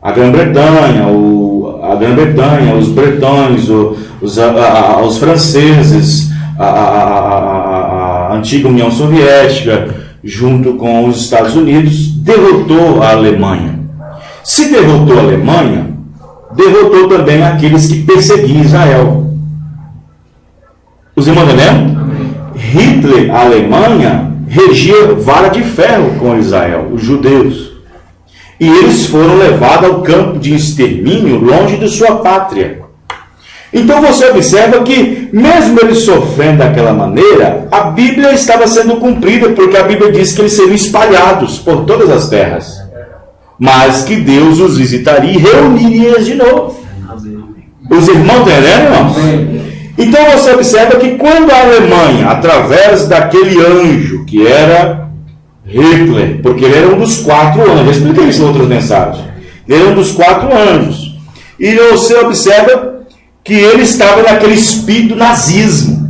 A Grã-Bretanha, os bretões, os franceses, a antiga União Soviética, junto com os Estados Unidos, derrotou a Alemanha. Se derrotou a Alemanha, derrotou também aqueles que perseguiam Israel. Os irmãos entendem? Hitler, a Alemanha, regia vara de ferro com Israel, os judeus. E eles foram levados ao campo de extermínio, longe de sua pátria. Então você observa que, mesmo eles sofrendo daquela maneira, a Bíblia estava sendo cumprida, porque a Bíblia diz que eles seriam espalhados por todas as terras, mas que Deus os visitaria e reuniria eles de novo. Os irmãos entenderam, irmãos? Então você observa que quando a Alemanha, através daquele anjo que era Hitler, porque ele era um dos 4 anjos, eu expliquei isso em outras mensagens, ele era um dos 4 anjos, e você observa que ele estava naquele espírito nazismo.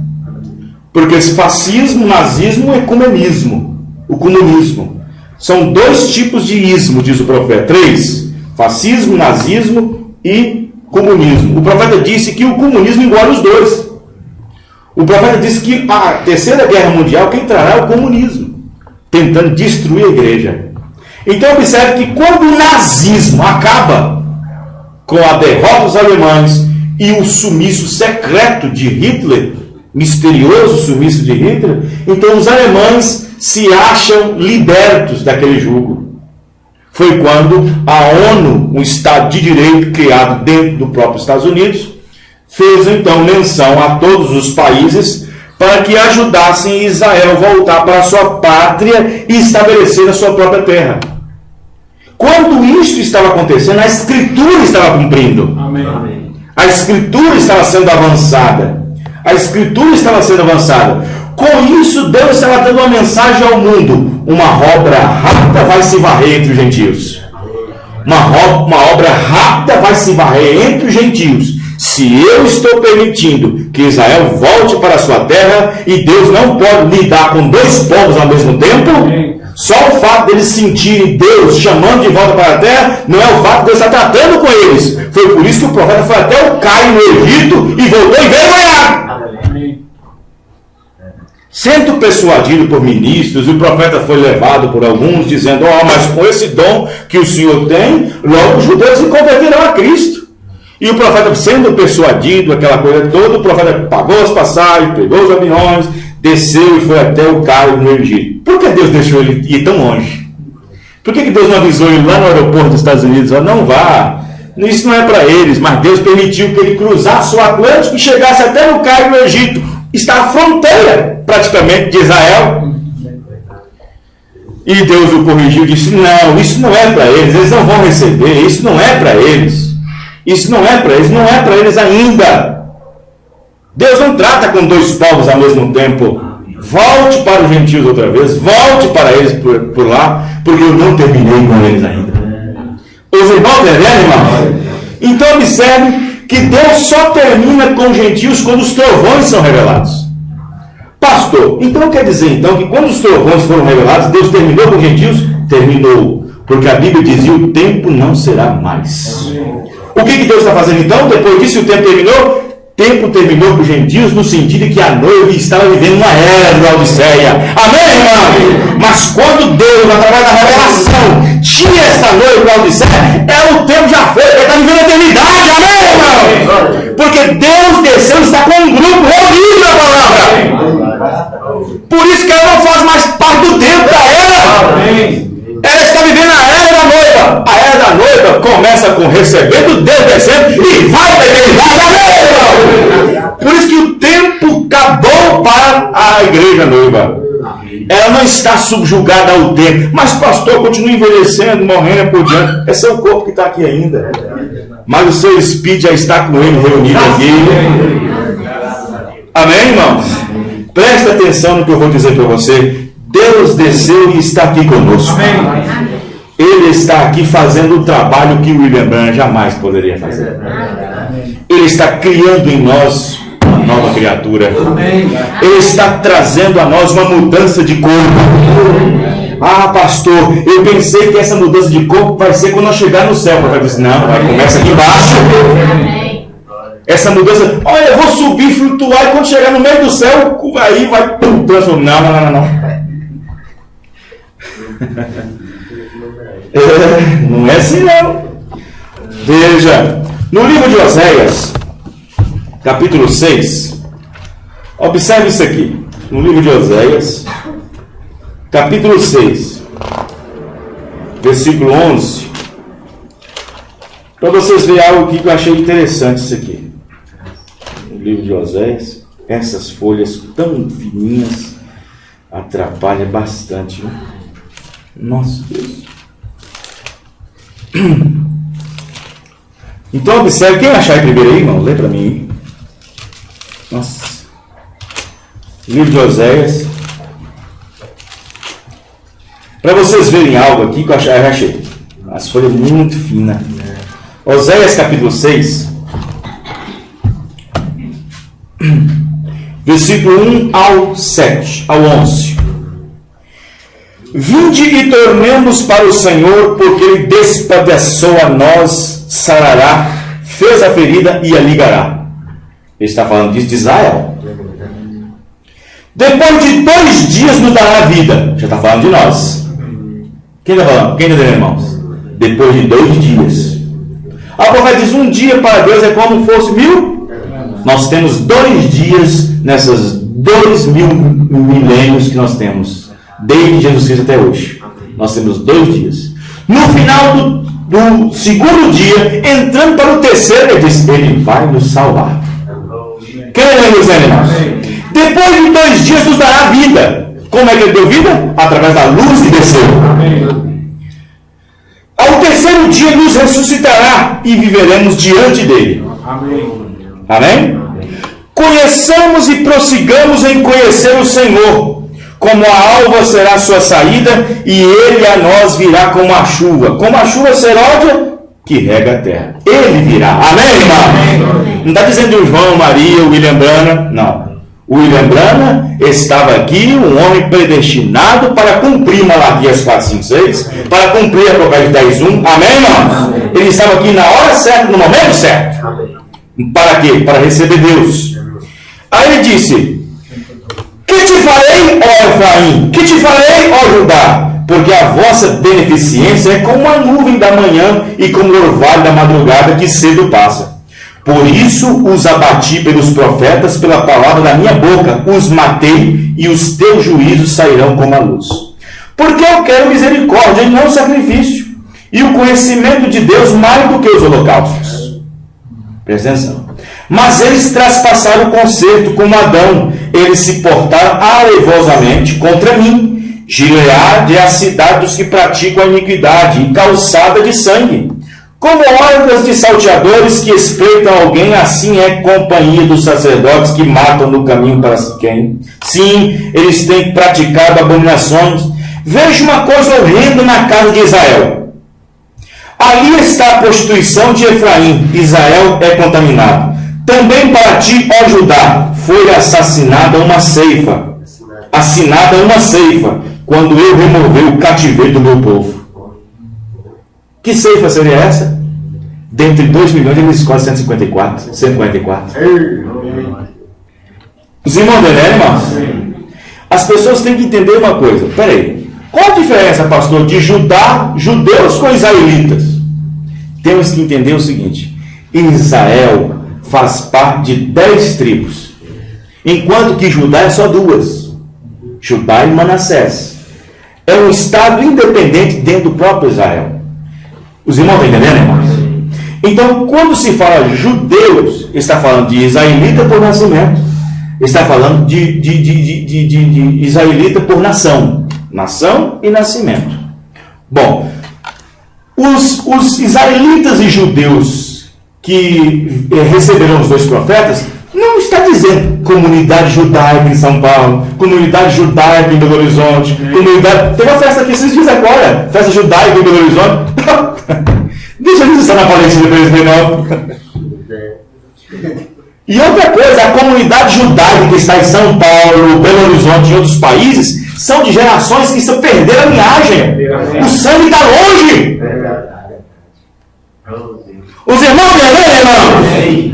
Porque esse fascismo, nazismo e ecumenismo. O comunismo. São 2 tipos de ismo, diz o profeta. 3. Fascismo, nazismo e comunismo. O profeta disse que o comunismo engole os 2. O profeta disse que a Terceira Guerra Mundial, quem trará é o comunismo, tentando destruir a igreja. Então observe que quando o nazismo acaba com a derrota dos alemães e o sumiço secreto de Hitler, misterioso sumiço de Hitler, então os alemães se acham libertos daquele jugo. Foi quando a ONU, um Estado de Direito criado dentro do próprio Estados Unidos, fez então menção a todos os países para que ajudassem Israel a voltar para a sua pátria e estabelecer a sua própria terra. Quando isso estava acontecendo, a Escritura estava cumprindo. Amém. A Escritura estava sendo avançada. A Escritura estava sendo avançada. Com isso, Deus estava dando uma mensagem ao mundo. Uma obra rápida vai se varrer entre os gentios. Uma obra rápida vai se varrer entre os gentios. Se eu estou permitindo que Israel volte para a sua terra, e Deus não pode lidar com dois povos ao mesmo tempo, só o fato deles sentirem Deus chamando de volta para a terra, não é o fato de Deus estar tratando com eles. Foi por isso que o profeta foi até o Cairo no Egito e voltou envergonhado. Sendo persuadido por ministros, o profeta foi levado por alguns, dizendo: mas com esse dom que o Senhor tem, logo os judeus se converterão a Cristo. E o profeta, sendo persuadido, aquela coisa toda, o profeta pagou as passagens, pegou os aviões, desceu e foi até o Cairo no Egito. Por que Deus deixou ele ir tão longe? Por que Deus não avisou ele lá no aeroporto dos Estados Unidos? Não vá, isso não é para eles. Mas Deus permitiu que ele cruzasse o Atlântico e chegasse até no Cairo no Egito. Está à fronteira praticamente de Israel. E Deus o corrigiu e disse: não, isso não é para eles não vão receber, isso não é para eles. Isso não é para eles, não é para eles ainda. Deus não trata com dois povos ao mesmo tempo. Volte para os gentios outra vez, volte para eles por lá, porque eu não terminei com eles ainda. Os irmãos entenderam, irmãos? Então observe que Deus só termina com os gentios quando os trovões são revelados. Pastor, então quer dizer então que quando os trovões foram revelados, Deus terminou com os gentios? Terminou, porque a Bíblia dizia: o tempo não será mais. O que Deus está fazendo então? Depois disso o tempo terminou? O tempo terminou com os gentios no sentido de que a noiva estava vivendo uma era de Laodiceia. Amém, irmão? Mas quando Deus, através da revelação, tinha essa noiva de Laodiceia, o tempo já foi, ele está vivendo a eternidade. Amém, irmão? Porque Deus desceu e está com um grupo reunido na palavra. Por isso que ela não faz mais parte do tempo da era. Amém. Ela está vivendo a era da noiva. A era da noiva começa com recebendo Deus descendo e vai para a eternidade. Por isso que o tempo acabou para a igreja noiva. Ela não está subjugada ao tempo. Mas pastor, continua envelhecendo, morrendo por diante. É seu corpo que está aqui ainda. Mas o seu espírito já está com ele reunido aqui. Amém, irmãos? Presta atenção no que eu vou dizer para você. Deus desceu e está aqui conosco. Amém. Ele está aqui fazendo o trabalho que o William Branham jamais poderia fazer. Ele está criando em nós uma nova criatura. Amém. Ele está trazendo a nós uma mudança de corpo. Ah, pastor, eu pensei que essa mudança de corpo vai ser quando nós chegar no céu. O profeta disse: não, vai começa aqui embaixo. Essa mudança, olha, eu vou subir, flutuar, e quando chegar no meio do céu, aí vai transformar. Não. Não é assim não. Veja, no livro de Oséias, capítulo 6, observe isso aqui. No livro de Oséias, capítulo 6, versículo 11, para vocês verem algo aqui que eu achei interessante. Isso aqui, no livro de Oséias, essas folhas tão fininhas atrapalham bastante, né? Nossa Deus. Então observe, quem achar primeiro aí, irmão, lê para mim. Nossa. Livro de Oséias. Para vocês verem algo aqui que eu achei. As folhas muito finas. Oséias capítulo 6. Versículo 1 ao 7, ao 11. Vinde e tornemos para o Senhor, porque Ele despedaçou a nós, sarará, fez a ferida e a ligará. Ele está falando disso de Israel. Depois de 2 dias nos dará vida. Já está falando de nós. Quem está falando? Quem está entendendo, irmãos? Depois de 2 dias. A profeta diz: um dia para Deus é como fosse 1000. Nós temos 2 dias nessas 2000 milênios que nós temos. Desde Jesus Cristo até hoje. Nós temos 2 dias. No final do segundo dia, entrando para o terceiro, ele diz: Ele vai nos salvar. Quem lembra os irmãos? Depois de 2 dias nos dará vida. Como é que ele deu vida? Através da luz que desceu. Ao um dia nos ressuscitará e viveremos diante dele. Amém. Amém? Conheçamos e prossigamos em conhecer o Senhor. Como a alva será a sua saída, e ele a nós virá como a chuva. Como a chuva seródia que rega a terra. Ele virá. Amém, irmão? Não está dizendo o João, Maria, o William Branham. Não. O William Branham estava aqui, um homem predestinado para cumprir Malaquias 4:5-6, para cumprir Apocalipse 10:1. Amém, irmão? Ele estava aqui na hora certa, no momento certo. Para quê? Para receber Deus. Aí ele disse: que te farei, ó Efraim? Que te farei, ó Judá? Porque a vossa beneficência é como a nuvem da manhã e como o orvalho da madrugada que cedo passa. Por isso os abati pelos profetas, pela palavra da minha boca, os matei, e os teus juízos sairão como a luz. Porque eu quero misericórdia e não sacrifício, e o conhecimento de Deus mais do que os holocaustos. Presta atenção. Mas eles traspassaram o concerto como Adão, eles se portaram alevosamente contra mim. Gileade é a cidade dos que praticam a iniquidade, e calçada de sangue. Como hordas de salteadores que espreitam alguém, assim é companhia dos sacerdotes que matam no caminho para Siquém. Sim, eles têm praticado abominações. Vejo uma coisa horrenda na casa de Israel. Ali está a prostituição de Efraim. Israel é contaminado. Também para ti, ó Judá, foi assassinada uma ceifa. Assinada uma ceifa, quando eu remover o cativeiro do meu povo. Que ceifa seria essa? Dentre 2 milhões, ele escolhe 144. Os irmãos entenderam, irmãos? As pessoas têm que entender uma coisa. Peraí, qual a diferença, pastor, de judeus com israelitas? Temos que entender o seguinte: Israel faz parte de 10 tribos, enquanto que Judá é só 2, Judá e Manassés. É um estado independente dentro do próprio Israel. Os irmãos estão entendendo, irmãos? Então, quando se fala judeus, está falando de israelita por nascimento, está falando de israelita por nação e nascimento. Bom, os israelitas e judeus que receberão os 2 profetas, não está dizendo comunidade judaica em São Paulo, comunidade judaica em Belo Horizonte, comunidade... Tem uma festa aqui esses dias agora, festa judaica em Belo Horizonte. Deixa eu estar na Palestina para eles não. E outra coisa, a comunidade judaica que está em São Paulo, Belo Horizonte e outros países, são de gerações que estão perdendo a linhagem. O sangue está longe. Os irmãos entendem, irmão?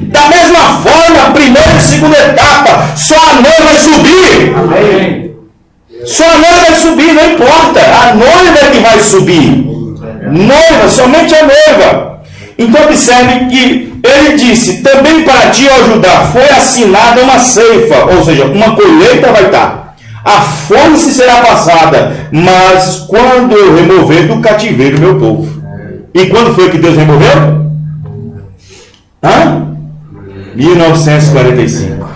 Da mesma forma, primeira e segunda etapa, só a noiva vai subir. Amém. Só a noiva vai subir, não importa. A noiva é que vai subir. Noiva, somente a noiva. Então observe que ele disse: também para ti, ó Judá, foi assinada uma ceifa, ou seja, uma colheita vai estar. A foice será passada, mas quando eu remover do cativeiro meu povo. E quando foi que Deus removeu? 1945.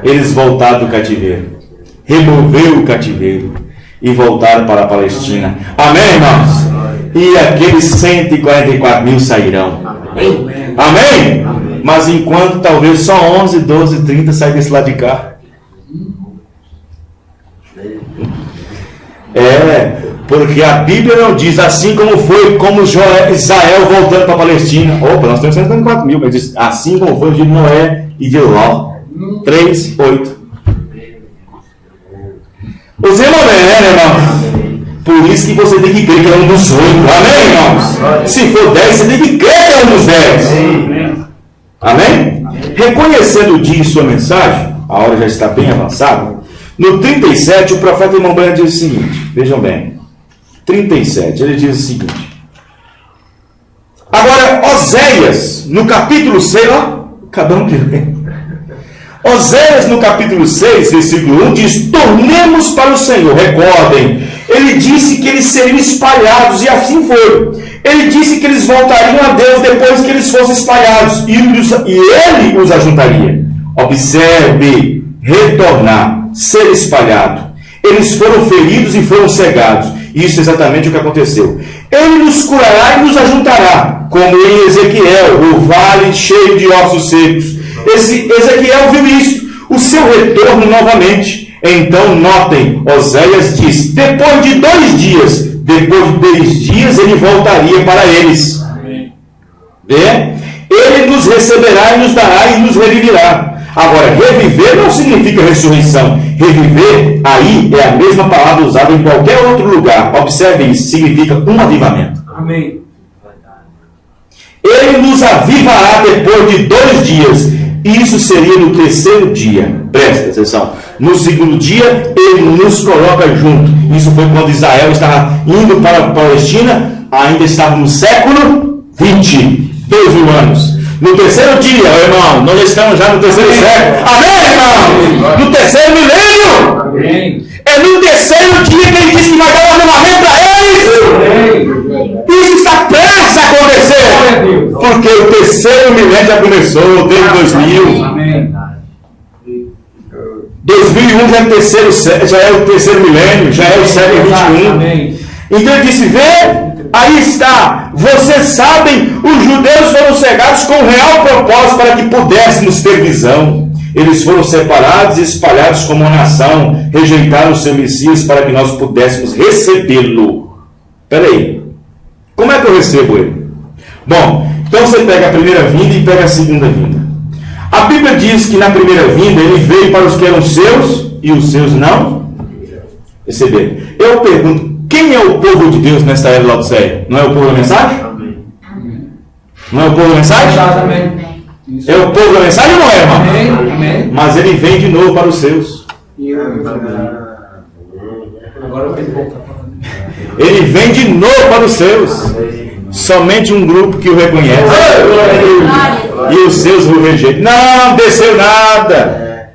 Eles voltaram do cativeiro. Removeu o cativeiro e voltaram para a Palestina. Amém, irmãos? E aqueles 144 mil sairão. Amém? Amém? Amém? Mas enquanto talvez só 11, 12, 30 saem desse lado de cá. Porque a Bíblia não diz assim como foi, como Israel voltando para a Palestina. Opa, nós temos 144 mil, mas diz assim como foi o dia de Noé e de Ló. 3, 8. Os irmãos, irmãos? Por isso que você tem que crer que é um dos 8. Amém, irmãos? Se for 10, você tem que crer que é um dos 10. Amém? Reconhecendo o dia e sua mensagem, a hora já está bem avançada. No 37, o profeta irmão Branham diz o seguinte: vejam bem. 37, ele diz o seguinte. Agora, Oséias, no capítulo 6, cada um de ler. Oséias, no capítulo 6, versículo 1, diz: tornemos para o Senhor. Recordem, ele disse que eles seriam espalhados, e assim foi. Ele disse que eles voltariam a Deus depois que eles fossem espalhados, e ele os ajuntaria. Observe, retornar, ser espalhado. Eles foram feridos e foram cegados, Isso é exatamente o que aconteceu. Ele nos curará e nos ajuntará, como em Ezequiel, o vale cheio de ossos secos. Ezequiel viu isso, o seu retorno novamente. Então notem, Oséias diz, depois de 2 dias ele voltaria para eles. Vê? Ele nos receberá e nos dará e nos reviverá. Agora, reviver não significa ressurreição. Reviver, aí, é a mesma palavra usada em qualquer outro lugar. Observe isso, significa um avivamento. Amém. Ele nos avivará depois de 2 dias. Isso seria no 3º dia. Presta atenção. No 2º dia, ele nos coloca junto. Isso foi quando Israel estava indo para a Palestina. Ainda estava no século 20. 2.000 anos. No 3º dia, irmão, nós estamos já no 3º século. Amém, irmão? No 3º milênio. Amém. É no 3º dia que ele disse que vai dar um avivamento para eles. Isso está prestes a acontecer. Porque o 3º milênio já começou desde 2000. Amém. 2001 já é o 3º milênio, já é o século 21. Amém. Então ele disse, vê, aí está, vocês sabem, os judeus foram cegados com real propósito para que pudéssemos ter visão. Eles foram separados e espalhados como uma nação, rejeitaram o seu Messias para que nós pudéssemos recebê-lo. Espera aí, como é que eu recebo ele? Bom, então você pega a primeira vinda e pega a segunda vinda. A Bíblia diz que na primeira vinda ele veio para os que eram seus e os seus não receberam. Eu pergunto, quem é o povo de Deus nesta era de Laodiceia? Não é o povo da mensagem? Não é o povo da mensagem? Exatamente. É o povo da mensagem ou não é, irmão? Amém. Amém. Mas ele vem de novo para os seus. Agora eu tenho que voltar para Ele vem de novo para os seus. Somente um grupo que o reconhece. E os seus o rejeitam. Não, desceu nada.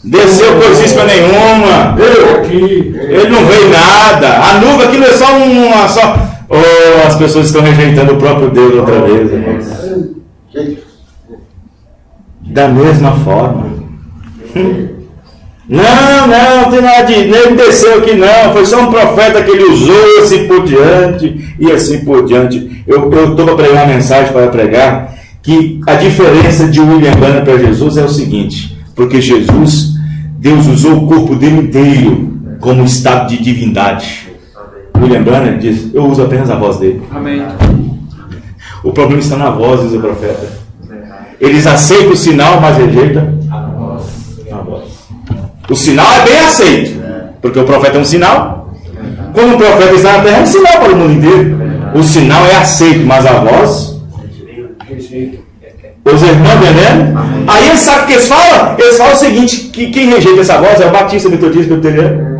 Desceu coisíssima nenhuma. Ele não veio nada. A nuvem, aquilo é só uma só. Oh, as pessoas estão rejeitando o próprio Deus outra vez, irmãos. Da mesma forma. Não tem nada de. Ele desceu aqui, não. Foi só um profeta que ele usou, e assim por diante. E assim por diante. Eu estou para pregar uma mensagem para pregar que a diferença de William Branham para Jesus é o seguinte: porque Jesus, Deus usou o corpo dele inteiro como estado de divindade. William Branham diz: eu uso apenas a voz dele. Amém. O problema está na voz, diz o profeta. Eles aceitam o sinal, mas rejeitam a voz. O sinal é bem aceito, porque o profeta é um sinal. Quando o profeta está na terra, é um sinal para o mundo inteiro. O sinal é aceito, mas a voz Rejeito. os irmãos entendendo? Aí eles sabem o que eles falam? Eles falam o seguinte: que quem rejeita essa voz é o Batista, Metodista, Presbiteriano.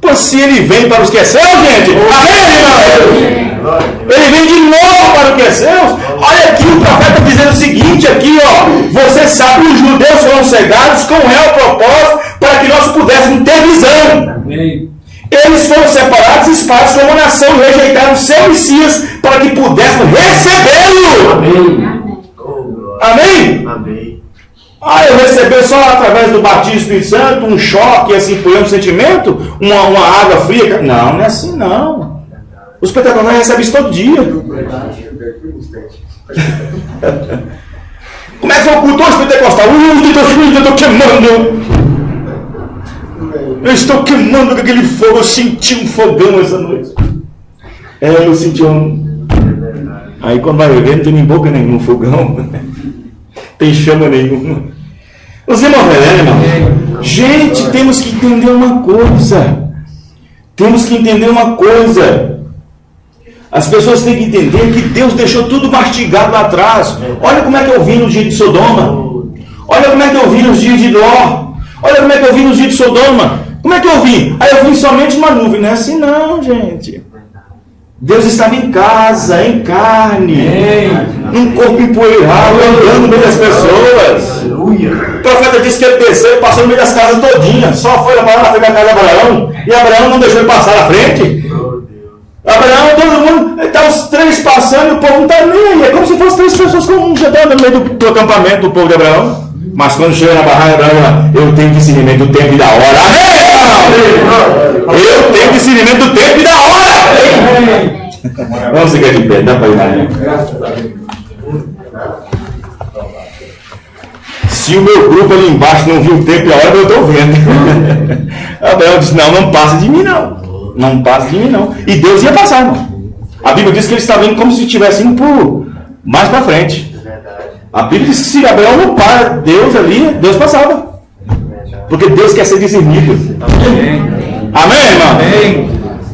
Pois se ele vem para os que é seus, gente, amém, irmão? Ele vem de novo para os que é seus. Olha aqui, o profeta dizendo o seguinte aqui, ó: você sabe, os judeus foram cegados com real propósito para que nós pudéssemos ter visão. Amém. Eles foram separados e espalhados como uma nação e rejeitaram o seu Messias para que pudéssemos recebê-lo. Amém? Amém. Ah, eu recebi só através do batismo do Espírito Santo, um choque, assim, por um sentimento, uma água fria. Não é assim, não. Os pentecostais recebem isso todo dia. Como é que foi o culto hoje pentecostal? Eu estou queimando. Eu estou queimando com aquele fogo. Eu senti um fogão essa noite. Eu senti um. Aí quando vai ver, não tem nem boca nenhuma, fogão. Tem chama nenhuma. Os irmãos, irmão. Gente, temos que entender uma coisa. Temos que entender uma coisa. As pessoas têm que entender que Deus deixou tudo mastigado lá atrás. Olha como é que eu vi nos dias de Sodoma. Olha como é que eu vi nos dias de Ló. Olha como é que eu vi nos dias de Sodoma. Como é que eu vi? Aí eu vi somente uma nuvem. Não é assim não, gente. Deus estava em casa, em carne, num corpo empoeirado, andando no meio das pessoas. O profeta disse que ele desceu e passou no meio das casas todinhas. Só foi lá na frente da casa de Abraão. E Abraão não deixou ele passar na frente. Abraão, todo mundo, está os 3 passando e o povo não está nem aí. É como se fossem 3 pessoas comuns andando no meio do acampamento do povo de Abraão. Mas quando chega na barraca de Abraão, eu tenho discernimento do tempo e da hora. Amém! Eu tenho discernimento do tempo e da hora. Vamos ficar de pé, dá para ir lá. Se o meu grupo ali embaixo não viu o tempo e a hora, eu estou vendo. Abraão disse, não passa de mim não. Não passa de mim não. E Deus ia passar, irmão. A Bíblia diz que ele estava indo como se estivesse indo por mais para frente. A Bíblia diz que se Abraão não para Deus ali, Deus passava. Porque Deus quer ser discernido. Amém, irmão? Amém.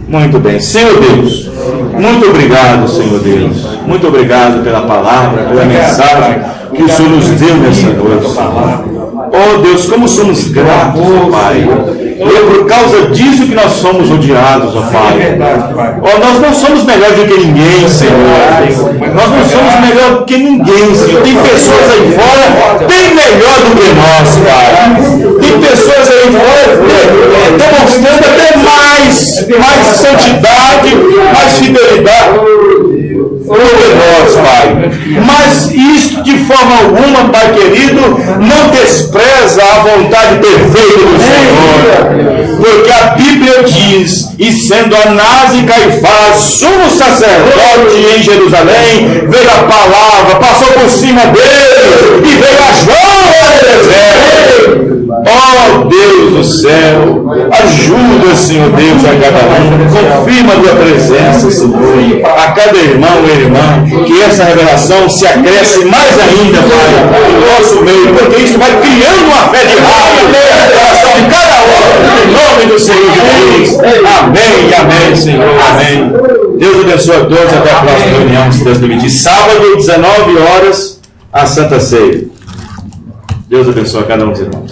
Muito bem. Senhor Deus, muito obrigado, Senhor Deus. Muito obrigado pela palavra, pela mensagem que o Senhor nos deu nessa noite. Oh Deus, como somos gratos, ó Pai. É por causa disso que nós somos odiados, ó Pai. Oh, nós não somos melhores do que ninguém, Senhor. Nós não somos melhor do que ninguém, Senhor. Tem pessoas aí fora bem melhor do que nós, Pai. Tem pessoas aí fora demonstrando até mais santidade, mais fidelidade do que nós, Pai. Mas isto de forma alguma, Pai querido, não despreza a vontade perfeita do Senhor. Porque a Bíblia diz, e sendo Anás e Caifás sumo sacerdote em Jerusalém, veio a palavra, passou por cima dele e veio a João no deserto. Oh Deus do céu, ajuda, Senhor Deus, a cada um, confirma a tua presença, Senhor, a cada irmão e irmã, que essa revelação se acresce mais ainda, Pai, no nosso meio, porque isso vai criando uma fé de raio no coração de cada um, em nome do Senhor Jesus. Amém, amém, Senhor, amém. Deus abençoe a todos, até a próxima reunião, se Deus permitir. Sábado, 19 horas, a Santa Ceia. Deus abençoe a cada um dos irmãos.